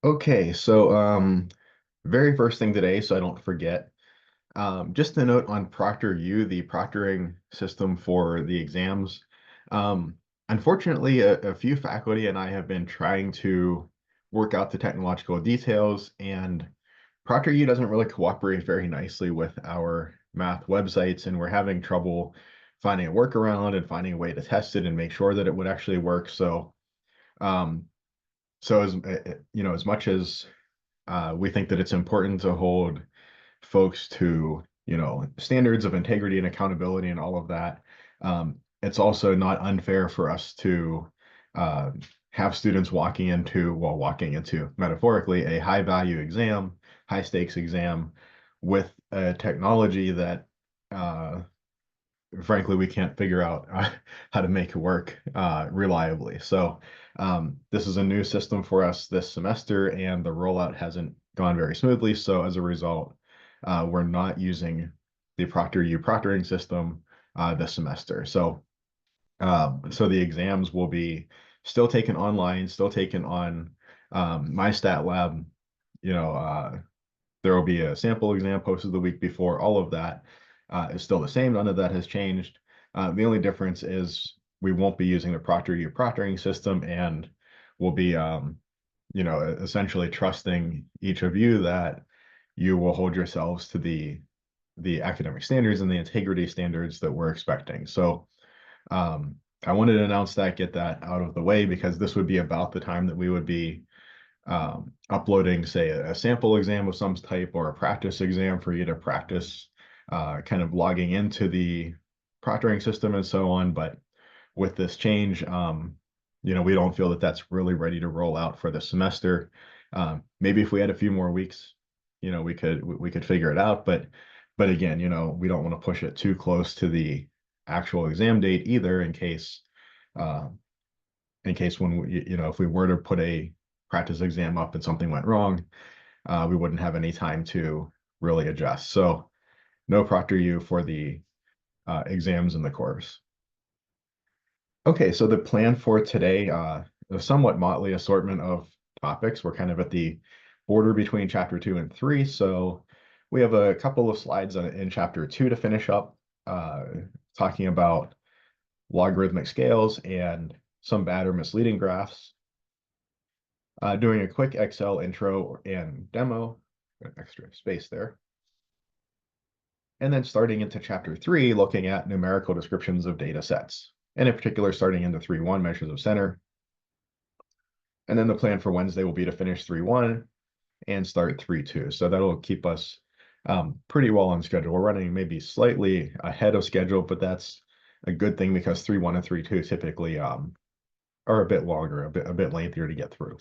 Okay, so very first thing today, so I don't forget, just a note on ProctorU, the proctoring system for the exams. Um, Unfortunately, a few faculty and I have been trying to work out the technological details, and ProctorU doesn't really cooperate very nicely with our math websites, and we're having trouble finding a workaround and finding a way to test it and make sure that it would actually work. Um, so as much as we think that it's important to hold folks to, standards of integrity and accountability and all of that. It's also not unfair for us to uh, have students walking into metaphorically a high value exam, high stakes exam with a technology that uh, frankly, we can't figure out how to make it work reliably. So this is a new system for us this semester, and the rollout hasn't gone very smoothly. So as a result, we're not using the ProctorU proctoring system this semester. So the exams will be still taken online, still taken on MyStatLab. You know, there will be a sample exam posted the week before. All of that is still the same. None of that has changed. The only difference is we won't be using the ProctorU proctoring system, and we'll be, essentially trusting each of you that you will hold yourselves to the academic standards and the integrity standards that we're expecting. So I wanted to announce that, get that out of the way, because this would be about the time that we would be uploading, say, a sample exam of some type or a practice exam for you to practice kind of logging into the proctoring system and so on. But with this change, we don't feel that that's really ready to roll out for the semester. Maybe if we had a few more weeks, we could figure it out. But again, we don't want to push it too close to the actual exam date either, uh, in case when if we were to put a practice exam up and something went wrong, we wouldn't have any time to really adjust. So no ProctorU for the exams in the course. Okay, so the plan for today, a somewhat motley assortment of topics. We're kind of at the border between chapter 2 and 3. So we have a couple of slides in chapter 2 to finish up, talking about logarithmic scales and some bad or misleading graphs. Doing a quick Excel intro and demo, extra space there. And then starting into chapter 3, looking at numerical descriptions of data sets, and in particular, starting into 3.1 measures of center. And then the plan for Wednesday will be to finish 3.1 and start 3.2. So that'll keep us pretty well on schedule. We're running maybe slightly ahead of schedule, but that's a good thing because 3.1 and 3.2 typically are a bit longer, a bit lengthier to get through.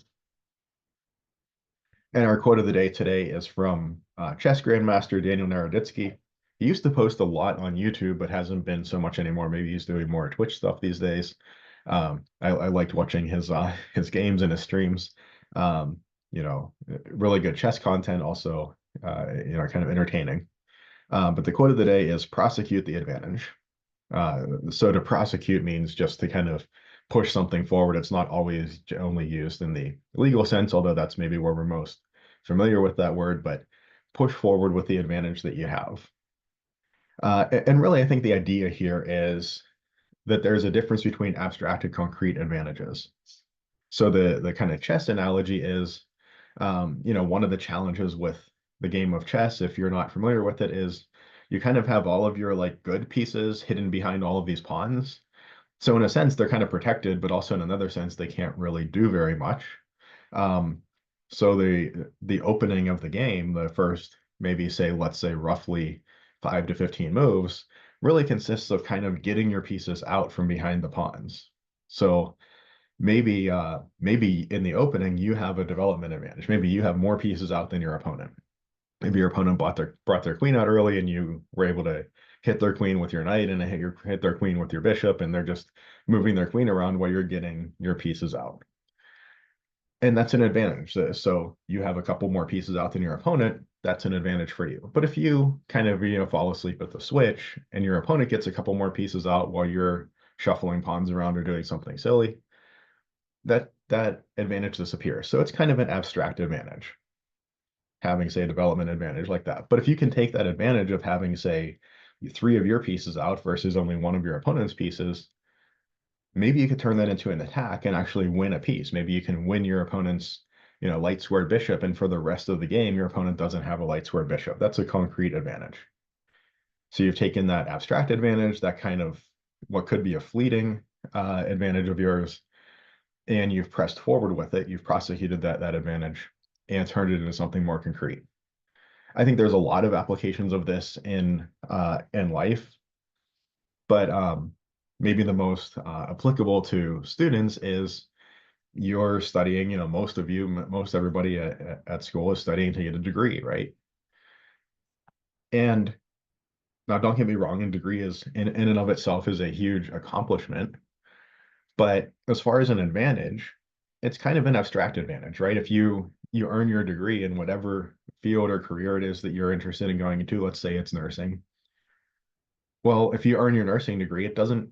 And our quote of the day today is from chess grandmaster Daniel Naroditsky. He used to post a lot on YouTube, but hasn't been so much anymore. Maybe he's doing more Twitch stuff these days. I liked watching his games and his streams. Really good chess content, also kind of entertaining. But the quote of the day is prosecute the advantage. So to prosecute means just to kind of push something forward. It's not always only used in the legal sense, although that's maybe where we're most familiar with that word, but push forward with the advantage that you have. And really, I think the idea here is that there's a difference between abstract and concrete advantages. So the kind of chess analogy is, one of the challenges with the game of chess, if you're not familiar with it, is you kind of have all of your like good pieces hidden behind all of these pawns. So in a sense, they're kind of protected, but also in another sense, they can't really do very much. Um, so the opening of the game, the first maybe say, let's say roughly 5 to 15 moves, really consists of kind of getting your pieces out from behind the pawns. So maybe in the opening you have a development advantage. Maybe you have more pieces out than your opponent. Maybe your opponent brought their queen out early and you were able to hit their queen with your knight and hit their queen with your bishop, and they're just moving their queen around while you're getting your pieces out. And that's an advantage. So you have a couple more pieces out than your opponent. That's an advantage for you. But if you kind of fall asleep at the switch and your opponent gets a couple more pieces out while you're shuffling pawns around or doing something silly, that advantage disappears. So it's kind of an abstract advantage, having, say, a development advantage like that. But if you can take that advantage of having, say, three of your pieces out versus only one of your opponent's pieces, maybe you could turn that into an attack and actually win a piece. Maybe you can win your opponent's, light squared bishop, and for the rest of the game, your opponent doesn't have a light squared bishop. That's a concrete advantage. So you've taken that abstract advantage, that kind of what could be a fleeting advantage of yours, and you've pressed forward with it. You've prosecuted that advantage and turned it into something more concrete. I think there's a lot of applications of this in life, but maybe the most applicable to students is you're studying. Most of you, most everybody at school is studying to get a degree, right? And now, don't get me wrong, a degree is in and of itself is a huge accomplishment. But as far as an advantage, it's kind of an abstract advantage, right? If you earn your degree in whatever field or career it is that you're interested in going into, let's say it's nursing. Well, if you earn your nursing degree, it doesn't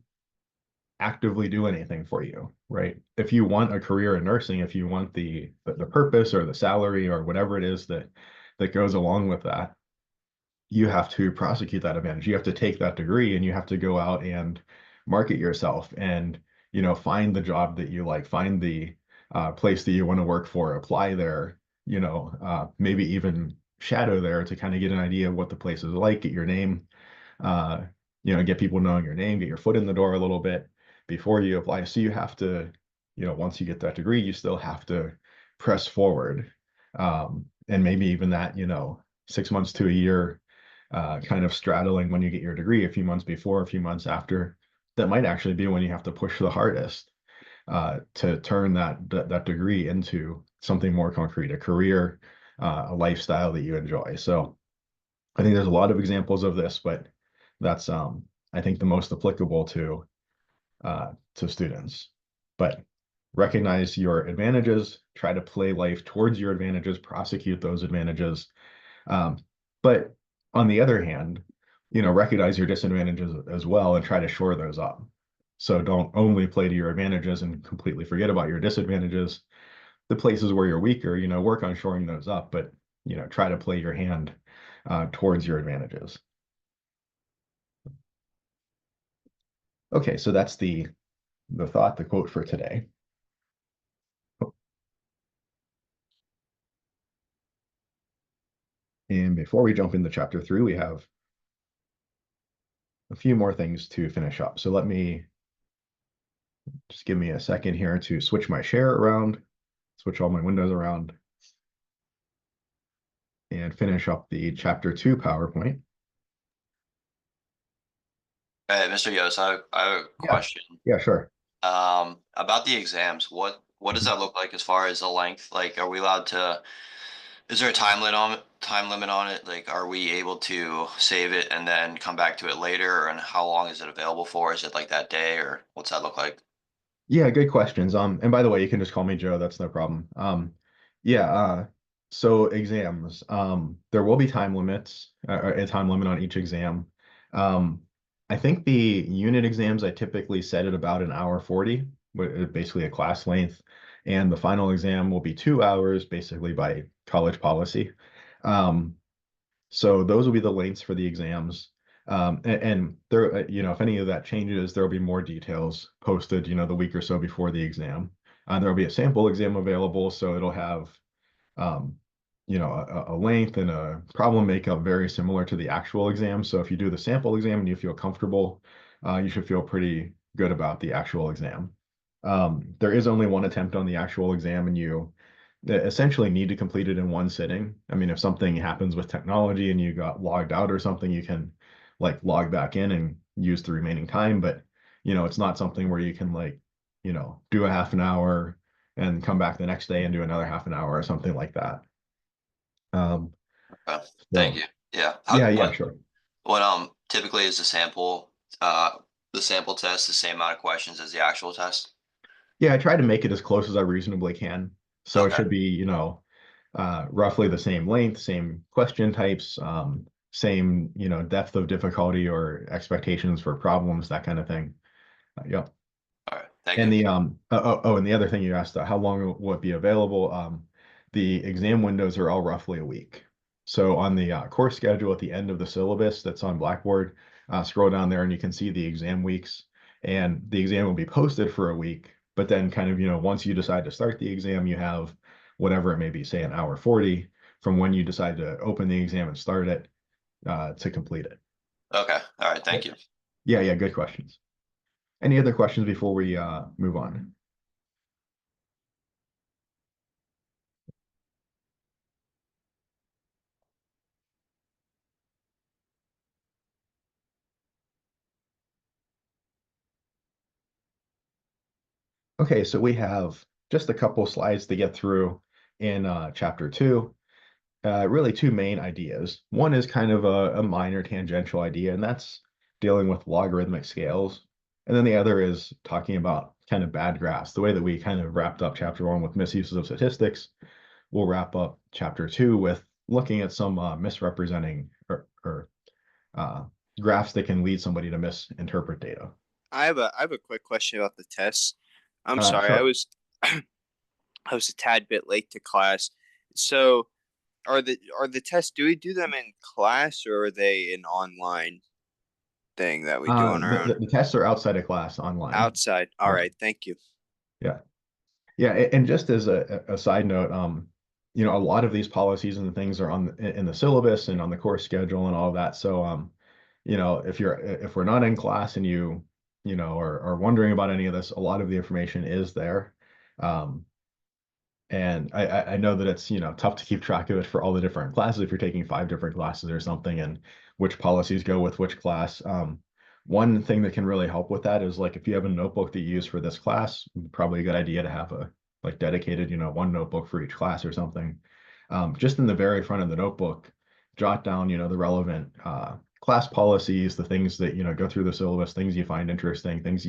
actively do anything for you, right? If you want a career in nursing, if you want the purpose or the salary or whatever it is that goes along with that, you have to prosecute that advantage. You have to take that degree and you have to go out and market yourself and, find the job that you like, find the place that you want to work for, apply there, maybe even shadow there to kind of get an idea of what the place is like, get your name, uh, get people knowing your name, get your foot in the door a little bit before you apply. So you have to, once you get that degree, you still have to press forward. And maybe even that, 6 months to a year, kind of straddling when you get your degree, a few months before, a few months after, that might actually be when you have to push the hardest to turn that degree into something more concrete, a career, a lifestyle that you enjoy. So I think there's a lot of examples of this, but that's I think the most applicable to students. But recognize your advantages, try to play life towards your advantages, prosecute those advantages. But on the other hand, recognize your disadvantages as well and try to shore those up. So don't only play to your advantages and completely forget about your disadvantages. The places where you're weaker, work on shoring those up, but try to play your hand towards your advantages. Okay, so that's the thought, the quote for today. And before we jump into chapter 3, we have a few more things to finish up. So just give me a second here to switch my share around, switch all my windows around, and finish up the chapter 2 PowerPoint. Hey, Mr. Yost, I have a Yeah, question. yeah, sure. About the exams. What does that look like as far as the length? Like, are we allowed to, is there a time limit on it? Like, are we able to save it and then come back to it later? And how long is it available for? Is it like that day or what's that look like? Yeah, good questions. And by the way, you can just call me Joe. That's no problem. Yeah. So exams. There will be time limits, a time limit on each exam. Um, I think the unit exams I typically set at about an hour 40, basically a class length, and the final exam will be 2 hours, basically by college policy. Um, So those will be the lengths for the exams. And there, if any of that changes, there'll be more details posted, the week or so before the exam. There'll be a sample exam available, so it'll have, um, a length and a problem makeup very similar to the actual exam. So if you do the sample exam and you feel comfortable, you should feel pretty good about the actual exam. There is only one attempt on the actual exam, and you essentially need to complete it in one sitting. I mean, if something happens with technology and you got logged out or something, you can like log back in and use the remaining time. But it's not something where you can like, do a half an hour and come back the next day and do another half an hour or something like that. Um, Thank you. so Yeah. yeah, yeah, sure. What typically is uh the sample test the same amount of questions as the actual test? Yeah, I try to make it as close as I reasonably can. So it Okay. should be, roughly the same length, same question types, same, depth of difficulty or expectations for problems, that kind of thing. Yeah. All right. Thank And you. and the other thing you asked, how long will it be available? The exam windows are all roughly a week. So on the course schedule at the end of the syllabus that's on Blackboard, scroll down there and you can see the exam weeks. And the exam will be posted for a week, but then kind of, once you decide to start the exam, you have whatever it may be, say an hour 40 from when you decide to open the exam and start it to complete it. Okay. All right. Yeah, Thank you. yeah, yeah, good questions. Any other questions before we move on? Okay, so we have just a couple slides to get through in chapter two. Really two main ideas. One is kind of a minor tangential idea, and that's dealing with logarithmic scales. And then the other is talking about kind of bad graphs. The way that we kind of wrapped up chapter one with misuses of statistics, we'll wrap up chapter two with looking at some misrepresenting or uh, graphs that can lead somebody to misinterpret data. I have a quick question about the tests. I'm sorry, I Sure. was I was a tad bit late to class. So are the tests, do we do them in class or are they an online thing that we do on our own? The tests are outside of class online. Outside. All Yeah. right, thank you. Yeah. Yeah, and just as a side note, a lot of these policies and things are in the syllabus and on the course schedule and all of that. So, if we're not in class and are wondering about any of this, a lot of the information is there. Um, and I know that it's, tough to keep track of it for all the different classes if you're taking five different classes or something and which policies go with which class. One thing that can really help with that is like if you have a notebook that you use for this class, probably a good idea to have a like dedicated, one notebook for each class or something. Just in the very front of the notebook, jot down, the relevant class policies, the things that, go through the syllabus, things you find interesting, things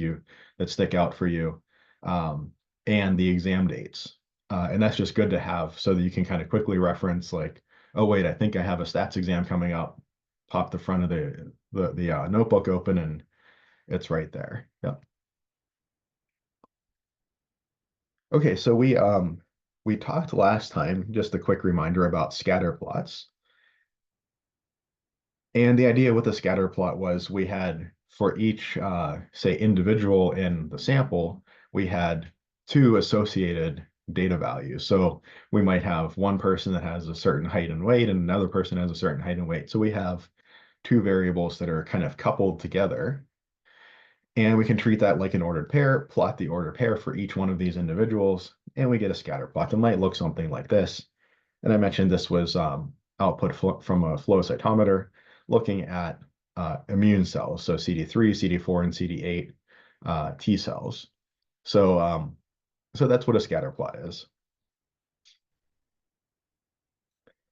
that stick out for you, and the exam dates. And that's just good to have so that you can kind of quickly reference like, oh wait, I think I have a stats exam coming up. Pop the front of the notebook open and it's right there. Yep. Okay, so we talked last time, just a quick reminder about scatter plots. And the idea with the scatter plot was we had for each say individual in the sample, we had two associated data values. So we might have one person that has a certain height and weight and another person has a certain height and weight. So we have two variables that are kind of coupled together. And we can treat that like an ordered pair, plot the ordered pair for each one of these individuals, and we get a scatter plot that might look something like this. And I mentioned this was output from a flow cytometer looking at immune cells, so CD3, CD4, and CD8 T cells. So that's what a scatter plot is.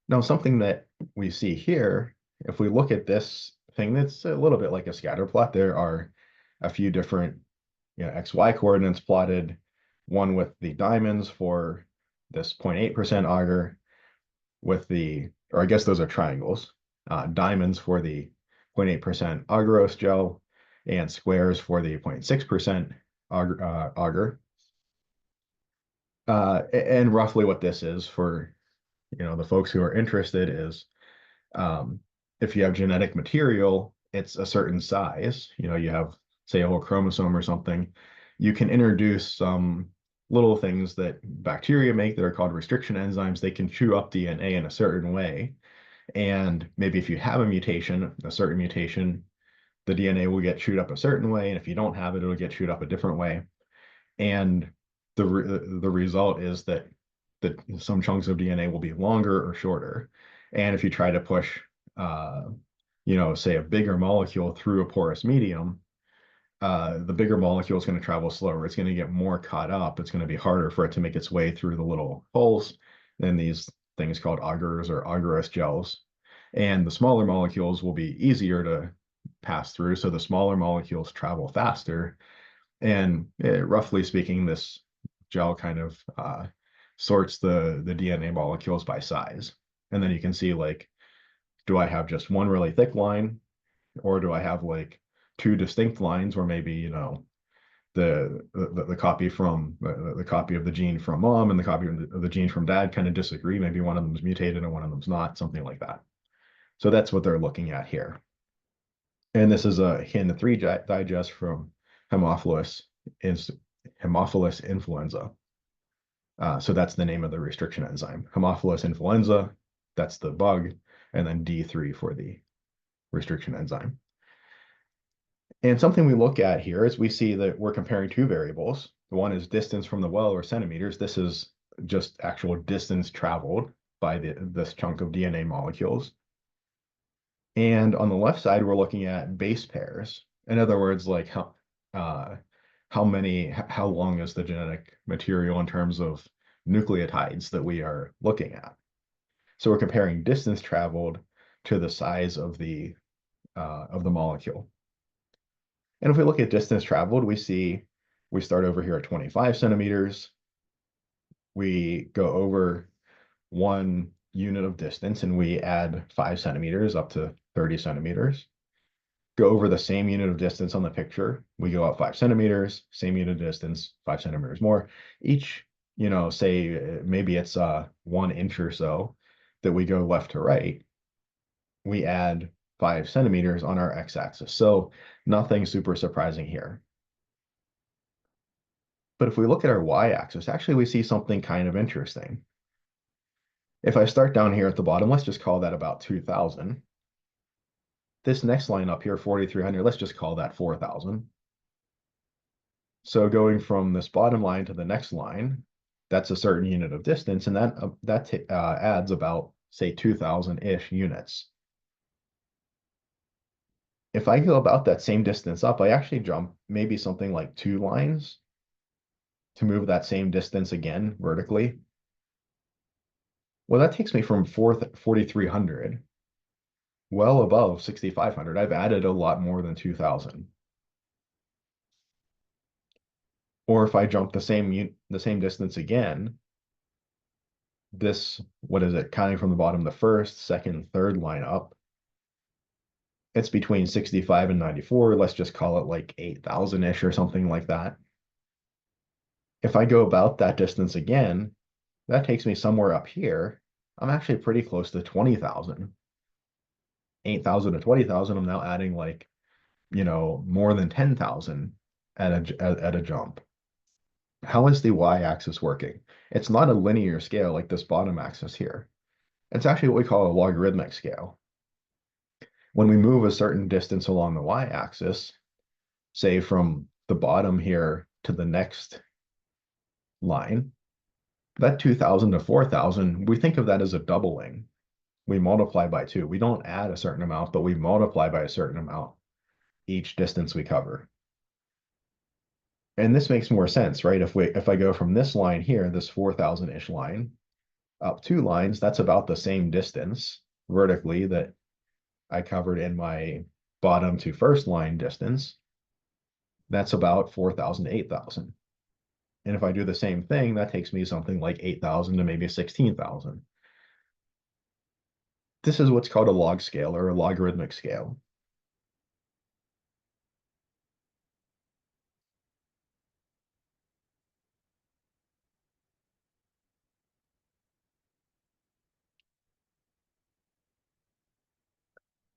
Now, something that we see here, if we look at this thing that's a little bit like a scatter plot, there are a few different XY coordinates plotted, one with the diamonds for this 0.8% auger or I guess those are triangles, diamonds for the 0.8% agarose gel and squares for the 0.6% auger. And roughly what this is for, the folks who are interested is um, if you have genetic material, it's a certain size. You have, say, a whole chromosome or something. You can introduce some little things that bacteria make that are called restriction enzymes. They can chew up DNA in a certain way. And maybe if you have a certain mutation, the DNA will get chewed up a certain way. And if you don't have it, it'll get chewed up a different way. And the result is that some chunks of DNA will be longer or shorter. And if you try to push, say a bigger molecule through a porous medium, the bigger molecule is going to travel slower. It's going to get more caught up. It's going to be harder for it to make its way through the little holes in these things called augurs or agarose gels. And the smaller molecules will be easier to pass through. So the smaller molecules travel faster. And roughly speaking, this gel kind of sorts the DNA molecules by size. And then you can see like, do I have just one really thick line or do I have like two distinct lines where maybe, the copy from the copy of the gene from mom and the copy of the gene from dad kind of disagree. Maybe one of them is mutated and one of them's not, something like that. So that's what they're looking at here. And this is a HIN3 digest from Haemophilus influenza. So that's the name of the restriction enzyme. Haemophilus influenza, that's the bug, and then D3 for the restriction enzyme. And something we look at here is we see that we're comparing two variables. One is distance from the well, or centimeters. This is just actual distance traveled by this chunk of DNA molecules. And on the left side, we're looking at base pairs. In other words, like how long is the genetic material in terms of nucleotides that we are looking at. So we're comparing distance traveled to the size of the molecule. And if we look at distance traveled, we start over here at 25 centimeters. We go over 1 unit of distance and we add 5 centimeters up to 30 centimeters. Go over the same unit of distance on the picture. We go up 5 centimeters, same unit of distance, 5 centimeters more. Each, say maybe it's 1 inch or so that we go left to right. We add 5 centimeters on our x-axis. So nothing super surprising here. But if we look at our y-axis, actually we see something kind of interesting. If I start down here at the bottom, let's just call that about 2,000. This next line up here, 4,300, let's just call that 4,000. So going from this bottom line to the next line, that's a certain unit of distance, and that adds about, say, 2,000-ish units. If I go about that same distance up, I actually jump maybe something like 2 lines to move that same distance again vertically. Well, that takes me from 4,300 well above 6,500. I've added a lot more than 2,000. Or if I jump the same distance again, what is it, counting from the bottom, the first, second, third line up, it's between 65 and 94. Let's just call it like 8,000-ish or something like that. If I go about that distance again, that takes me somewhere up here. I'm actually pretty close to 20,000. 8,000 to 20,000, I'm now adding like, more than 10,000 at a jump. How is the y-axis working? It's not a linear scale like this bottom axis here. It's actually what we call a logarithmic scale. When we move a certain distance along the y-axis, say from the bottom here to the next line, that 2,000 to 4,000, we think of that as a doubling. We multiply by 2. We don't add a certain amount, but we multiply by a certain amount each distance we cover. And this makes more sense, right? If I go from this line here, this 4,000-ish line, up 2 lines, that's about the same distance vertically that I covered in my bottom to first line distance. That's about 4,000 to 8,000. And if I do the same thing, that takes me something like 8,000 to maybe 16,000. This is what's called a log scale, or a logarithmic scale.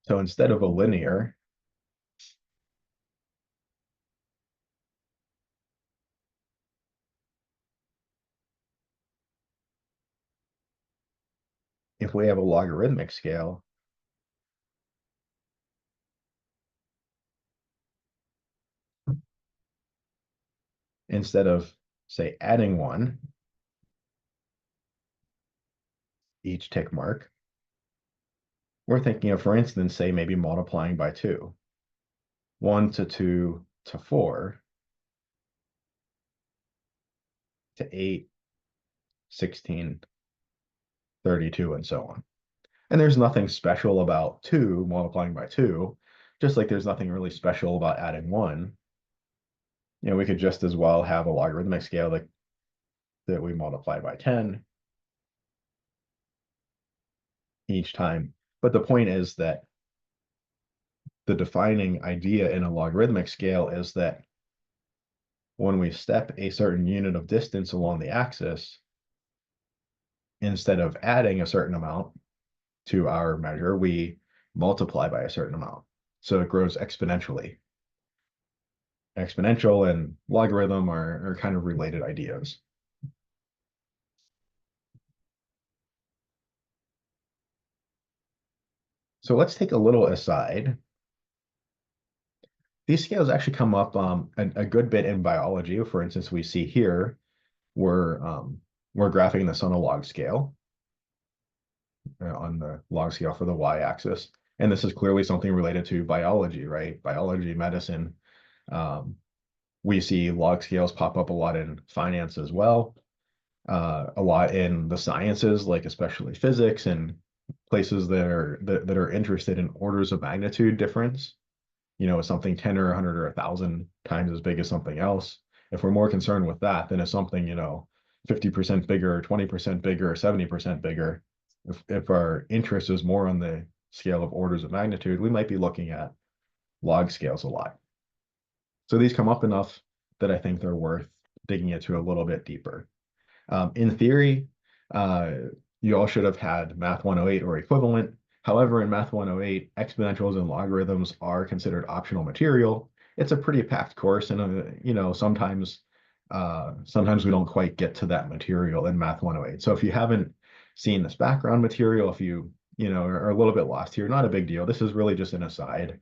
So instead of a linear, if we have a logarithmic scale, instead of, say, adding 1 each tick mark, we're thinking of, for instance, say maybe multiplying by 2. 1 to 2 to 4 to 8, 16, 32, and so on. And there's nothing special about 2 multiplying by 2, just like there's nothing really special about adding 1. We could just as well have a logarithmic scale that we multiply by 10 each time. But the point is that the defining idea in a logarithmic scale is that when we step a certain unit of distance along the axis, instead of adding a certain amount to our measure, we multiply by a certain amount. So it grows exponentially. Exponential and logarithm are kind of related ideas. So let's take a little aside. These scales actually come up a good bit in biology. For instance, we see here we're graphing this on a log scale, on the log scale for the y-axis. And this is clearly something related to biology, right? Biology, medicine. We see log scales pop up a lot in finance as well, a lot in the sciences, like especially physics and places that are interested in orders of magnitude difference. You know, is something 10 or 100 or 1,000 times as big as something else? If we're more concerned with that, then it's something, 50% bigger, 20% bigger, 70% bigger. If our interest is more on the scale of orders of magnitude, we might be looking at log scales a lot. So these come up enough that I think they're worth digging into a little bit deeper. In theory, uh, you all should have had Math 108 or equivalent. However, in Math 108, exponentials and logarithms are considered optional material. It's a pretty packed course, and sometimes we don't quite get to that material in Math 108. So if you haven't seen this background material, if are a little bit lost here, not a big deal. This is really just an aside.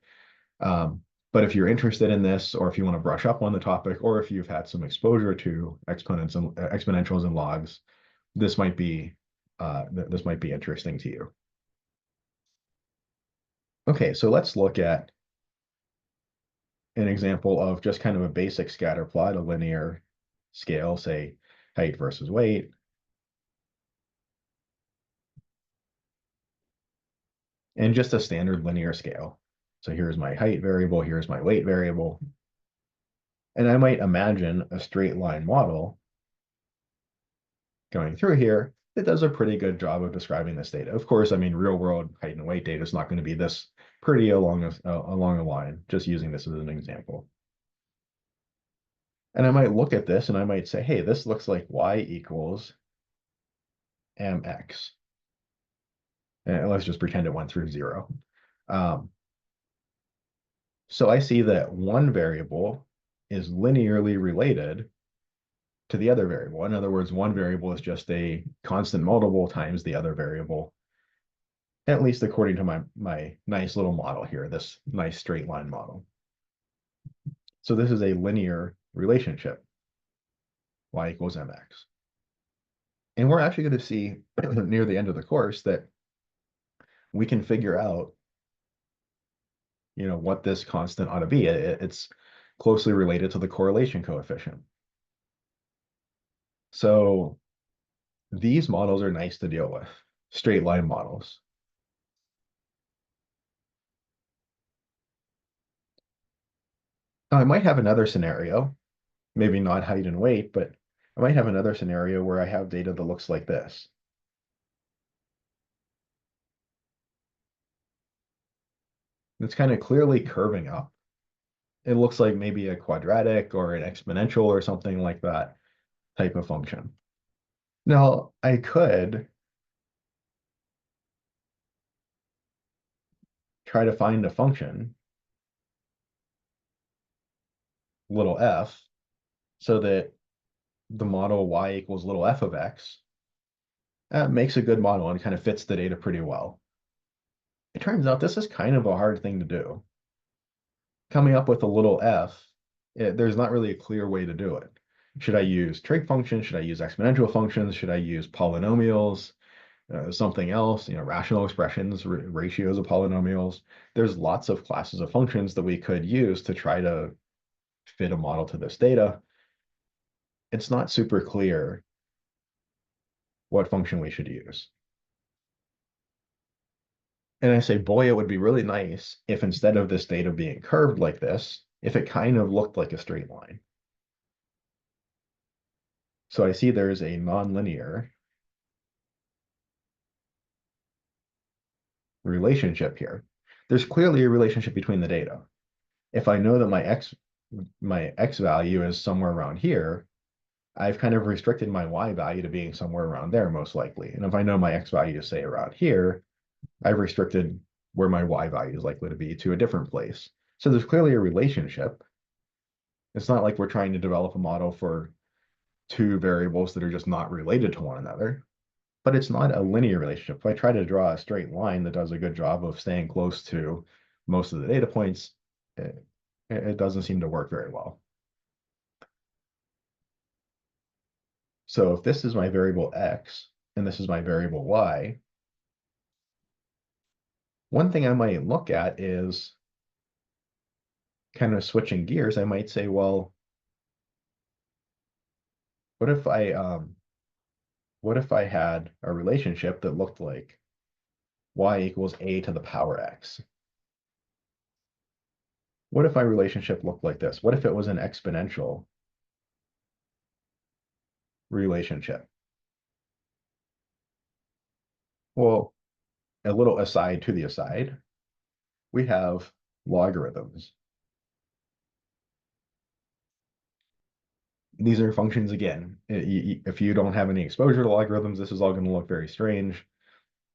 But if you're interested in this, or if you want to brush up on the topic, or if you've had some exposure to exponentials and logs, this might be interesting to you. Okay, so let's look at an example of just kind of a basic scatter plot, a linear scale, say height versus weight. And just a standard linear scale. So here's my height variable, here's my weight variable. And I might imagine a straight line model going through here that does a pretty good job of describing this data. Of course, I mean, real world height and weight data is not going to be this pretty along a line, just using this as an example. And I might look at this and I might say, hey, this looks like y equals mx. And let's just pretend it went through 0. So I see that one variable is linearly related to the other variable. In other words, one variable is just a constant multiple times the other variable, at least according to my nice little model here, this nice straight line model. So this is a linear relationship, y equals mx. And we're actually going to see near the end of the course that we can figure out, what this constant ought to be. It's closely related to the correlation coefficient. So these models are nice to deal with, straight line models. Now, I might have another scenario, maybe not height and weight, but I might have another scenario where I have data that looks like this. It's kind of clearly curving up. It looks like maybe a quadratic or an exponential or something like that type of function. Now, I could try to find a function, little f, so that the model y equals little f of x makes a good model and kind of fits the data pretty well. It turns out this is kind of a hard thing to do. Coming up with a little f, there's not really a clear way to do it. Should I use trig functions? Should I use exponential functions? Should I use polynomials? Something else, rational expressions, ratios of polynomials. There's lots of classes of functions that we could use to try to fit a model to this data. It's not super clear what function we should use. And I say, boy, it would be really nice if instead of this data being curved like this, if it kind of looked like a straight line. So I see there's a nonlinear relationship here. There's clearly a relationship between the data. If I know that my x my X value is somewhere around here, I've kind of restricted my Y value to being somewhere around there most likely. And if I know my X value is say around here, I've restricted where my Y value is likely to be to a different place. So there's clearly a relationship. It's not like we're trying to develop a model for two variables that are just not related to one another, but it's not a linear relationship. If I try to draw a straight line that does a good job of staying close to most of the data points, it doesn't seem to work very well. So if this is my variable X and this is my variable Y, one thing I might look at is kind of switching gears. I might say, well, what if I had a relationship that looked like Y equals A to the power X? What if my relationship looked like this? What if it was an exponential relationship? Well, a little aside to the aside, we have logarithms. These are functions again. If you don't have any exposure to logarithms, this is all going to look very strange.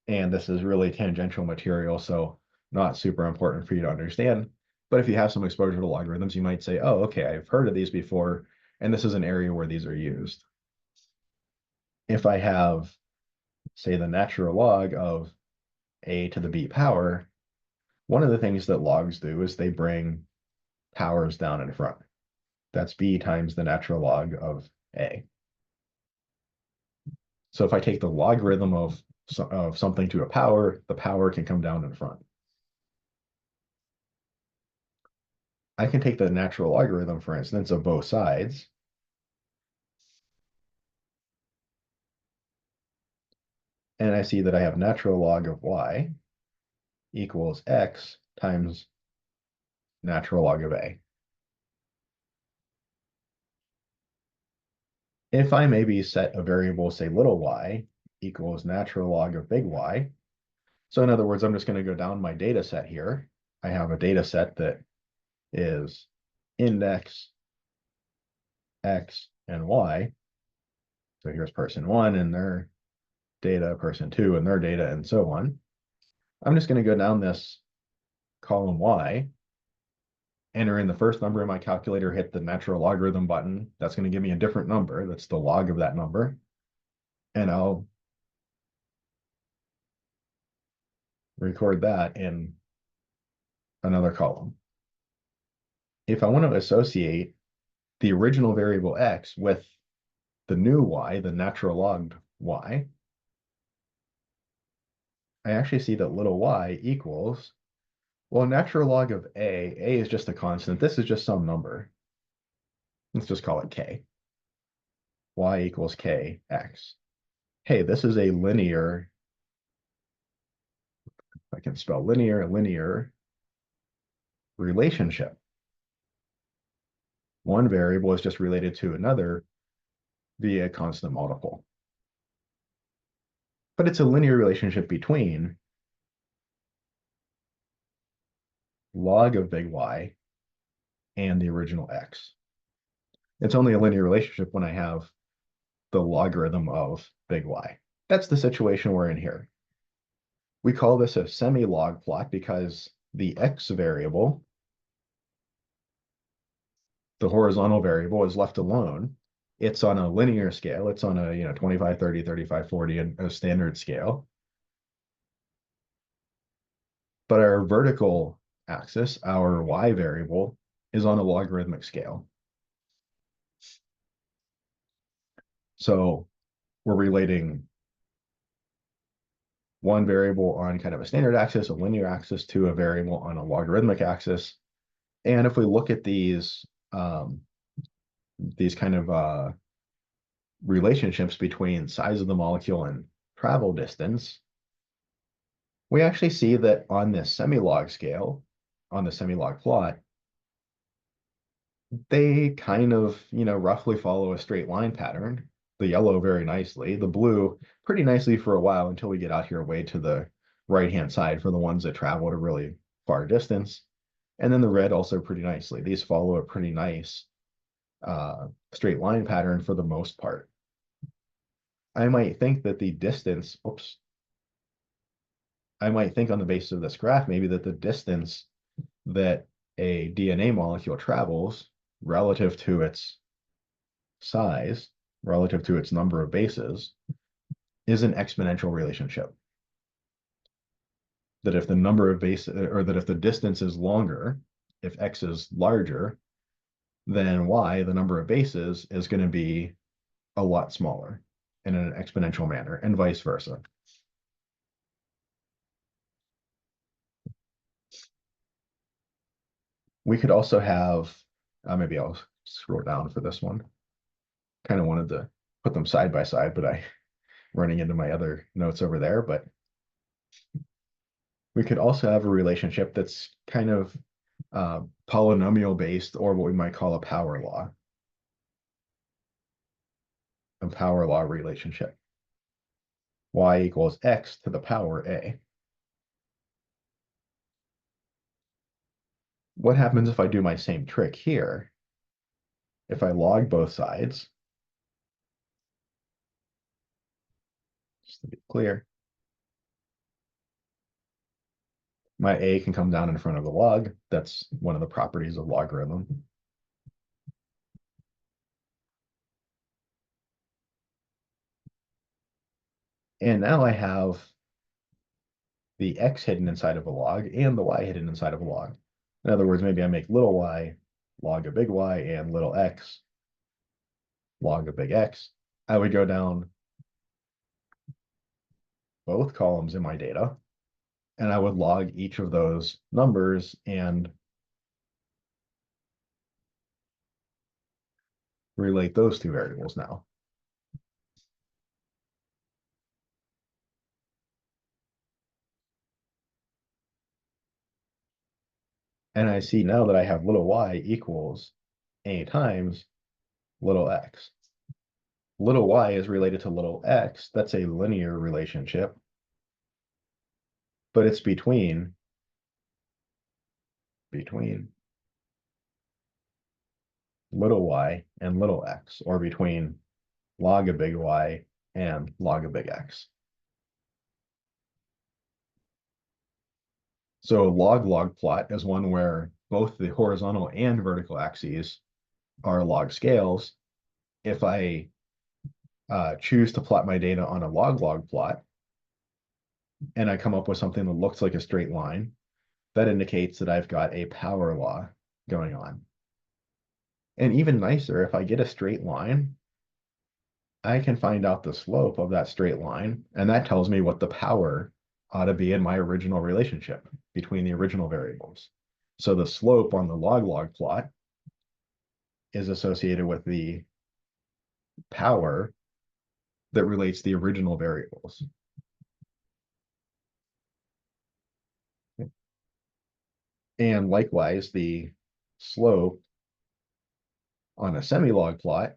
And this is really tangential material, so not super important for you to understand. But if you have some exposure to logarithms, you might say, oh, okay, I've heard of these before, and this is an area where these are used. If I have, say, the natural log of a to the b power, one of the things that logs do is they bring powers down in front. That's b times the natural log of a. So if I take the logarithm of something to a power, the power can come down in front. I can take the natural logarithm, for instance, of both sides, and I see that I have natural log of y equals x times natural log of a. If I maybe set a variable, say little y, equals natural log of big Y, so in other words, I'm just going to go down my data set here. I have a data set that is index X and Y. So here's person one and their data, person two and their data, and so on. I'm just going to go down this column Y, enter in the first number in my calculator, hit the natural logarithm button. That's going to give me a different number. That's the log of that number. And I'll record that in another column. If I want to associate the original variable X with the new Y, the natural log Y, I actually see that little y equals, well, natural log of A is just a constant. This is just some number. Let's just call it K. Y equals Kx. Hey, this is a linear, I can spell linear relationship. One variable is just related to another via a constant multiple. But it's a linear relationship between log of big Y and the original X. It's only a linear relationship when I have the logarithm of big Y. That's the situation we're in here. We call this a semi-log plot because the X variable, the horizontal variable, is left alone. It's on a linear scale. It's on a 25, 30, 35, 40, a standard scale. But our vertical axis, our Y variable, is on a logarithmic scale. So we're relating one variable on kind of a standard axis, a linear axis, to a variable on a logarithmic axis. And if we look at these kind of relationships between size of the molecule and travel distance, we actually see that on this semi-log scale, on the semi-log plot, they kind of, roughly follow a straight line pattern. The yellow very nicely, the blue pretty nicely for a while until we get out here way to the right-hand side for the ones that travel at a really far distance. And then the red also pretty nicely. These follow a pretty nice straight line pattern for the most part. I might think that the distance, oops, I might think on the basis of this graph, maybe that the distance that a DNA molecule travels relative to its size, relative to its number of bases, is an exponential relationship. That if the number of bases, or that if the distance is longer, if X is larger, then Y, the number of bases, is going to be a lot smaller in an exponential manner, and vice versa. We could also have, maybe I'll scroll down for this one. Kind of wanted to put them side by side, but I running into my other notes over there. But we could also have a relationship that's kind of polynomial based, or what we might call a power law. A power law relationship. Y equals X to the power A. What happens if I do my same trick here? If I log both sides, just to be clear, my A can come down in front of the log. That's one of the properties of logarithm. And now I have the X hidden inside of a log and the Y hidden inside of a log. In other words, maybe I make little y log a big Y and little x log a big X. I would go down both columns in my data, and I would log each of those numbers and relate those two variables now. And I see now that I have little y equals a times little x. Little y is related to little x. That's a linear relationship, but it's between little y and little x, or between log a big Y and log a big X. So log-log plot is one where both the horizontal and vertical axes are log scales. If I choose to plot my data on a log-log plot, and I come up with something that looks like a straight line, that indicates that I've got a power law going on. And even nicer, if I get a straight line, I can find out the slope of that straight line, and that tells me what the power ought to be in my original relationship between the original variables. So the slope on the log-log plot is associated with the power that relates the original variables. And likewise, the slope on a semi-log plot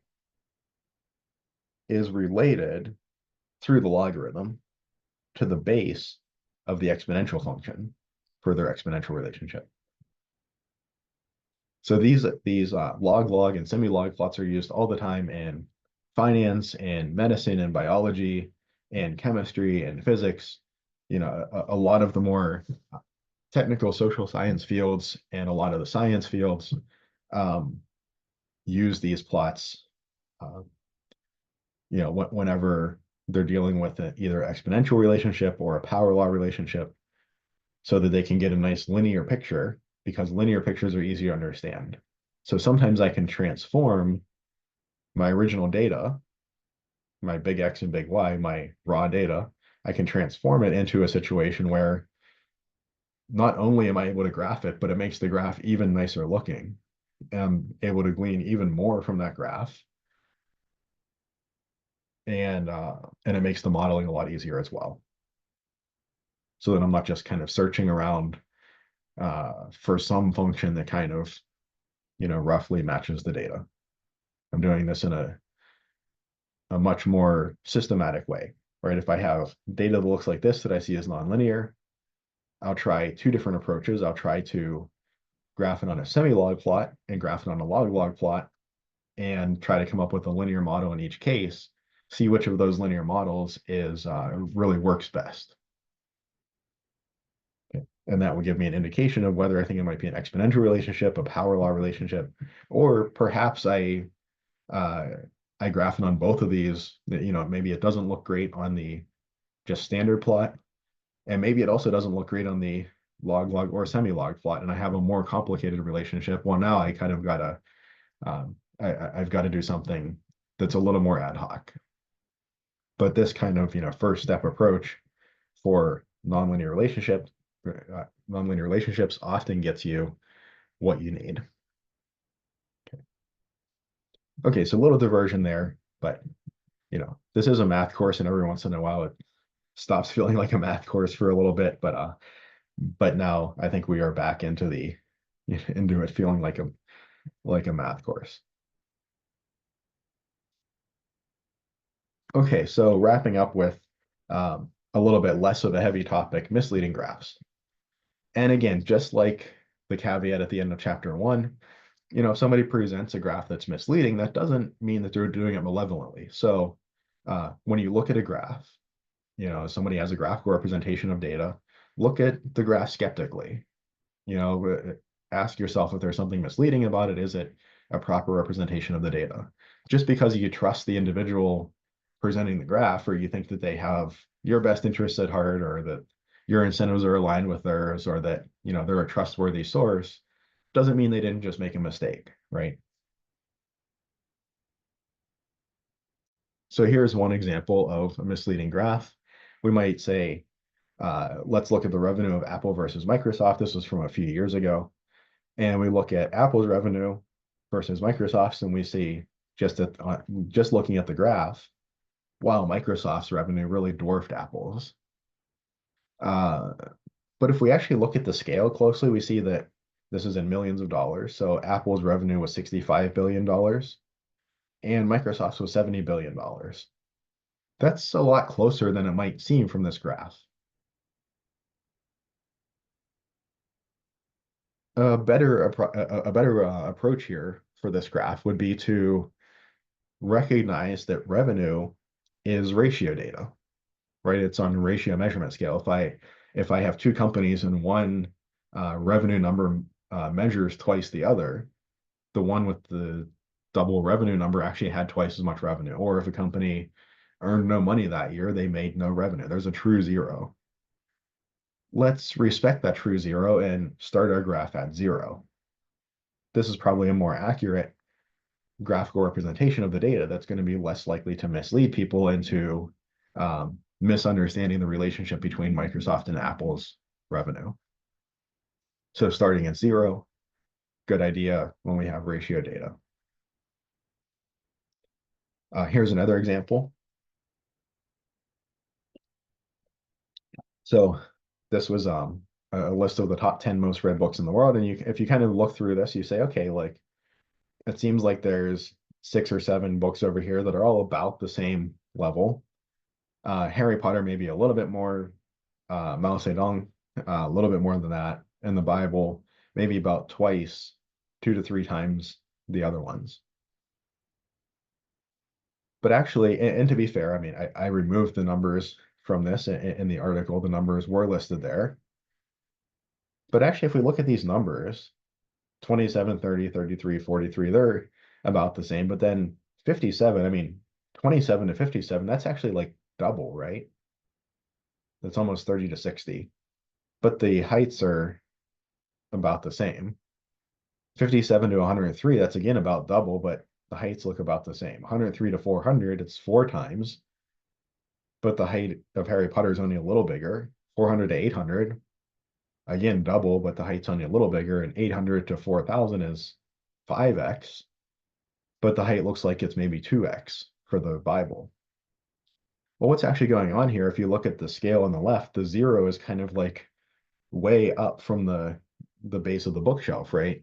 is related through the logarithm to the base of the exponential function for their exponential relationship. So these log-log and semi-log plots are used all the time in finance and medicine and biology and chemistry and physics. You know, a lot of the more technical social science fields and a lot of the science fields use these plots, you know, whenever they're dealing with either exponential relationship or a power law relationship, so that they can get a nice linear picture, because linear pictures are easier to understand. So sometimes I can transform my original data, my big X and big Y, my raw data, I can transform it into a situation where not only am I able to graph it, but it makes the graph even nicer looking. I'm able to glean even more from that graph. And it makes the modeling a lot easier as well. So that I'm not just kind of searching around for some function that kind of, you know, roughly matches the data. I'm doing this in a much more systematic way, right? If I have data that looks like this that I see as nonlinear, I'll try two different approaches. I'll try to graph it on a semi-log plot and graph it on a log plot and try to come up with a linear model in each case, see which of those linear models is really works best. Okay. And that would give me an indication of whether I think it might be an exponential relationship, a power law relationship, or perhaps uh, I graph it on both of these. Maybe it doesn't look great on the just standard plot, and maybe it also doesn't look great on the log or semi-log plot, and I have a more complicated relationship. Well, now I kind of gotta I've got to do something that's a little more ad hoc. But this kind of first step approach for nonlinear relationships often gets you what you need. Okay, so a little diversion there, but this is a math course, and every once in a while it stops feeling like a math course for a little bit, but now I think we are back into it feeling like a math course. Okay, so wrapping up with a little bit less of a heavy topic, misleading graphs. And again, just like the caveat at the end of chapter 1, if somebody presents a graph that's misleading, that doesn't mean that they're doing it malevolently. So when you look at a graph, somebody has a graphical representation of data, look at the graph skeptically. Ask yourself if there's something misleading about it. Is it a proper representation of the data? Just because you trust the individual presenting the graph, or you think that they have your best interests at heart, or that your incentives are aligned with theirs, or that they're a trustworthy source, doesn't mean they didn't just make a mistake, right? So here's one example of a misleading graph. We might say, let's look at the revenue of Apple versus Microsoft. This was from a few years ago. And we look at Apple's revenue versus Microsoft's, and we see just looking at the graph, wow, Microsoft's revenue really dwarfed Apple's. But if we actually look at the scale closely, we see that this is in millions of dollars. So Apple's revenue was $65 billion and Microsoft's was $70 billion. That's a lot closer than it might seem from this graph. A better approach here for this graph would be to recognize that revenue is ratio data, right? It's on ratio measurement scale. If I have two companies and one revenue number measures twice the other, the one with the double revenue number actually had twice as much revenue. Or if a company earned no money that year, they made no revenue. There's a true zero. Let's respect that true zero and start our graph at 0. This is probably a more accurate graphical representation of the data that's going to be less likely to mislead people into misunderstanding the relationship between Microsoft and Apple's revenue. So starting at 0, good idea when we have ratio data. Here's another example. So this was a list of the top 10 most read books in the world. And if you kind of look through this, you say, okay, like it seems like there's 6 or 7 books over here that are all about the same level. Harry Potter maybe a little bit more, Mao Zedong a little bit more than that, and the Bible maybe about twice, 2 to 3 times the other ones. But actually, and to be fair, I mean, I removed the numbers from this in the article. The numbers were listed there. But actually, if we look at these numbers, 27, 30, 33, 43, they're about the same. But then 57, I mean, 27 to 57, that's actually like double, right? That's almost 30 to 60. But the heights are about the same. 57 to 103, that's again about double, but the heights look about the same. 103 to 400, it's 4 times. But the height of Harry Potter is only a little bigger. 400 to 800, again, double, but the height's only a little bigger. And 800 to 4,000 is 5x. But the height looks like it's maybe 2x for the Bible. Well, what's actually going on here, if you look at the scale on the left, the 0 is kind of like way up from the base of the bookshelf, right?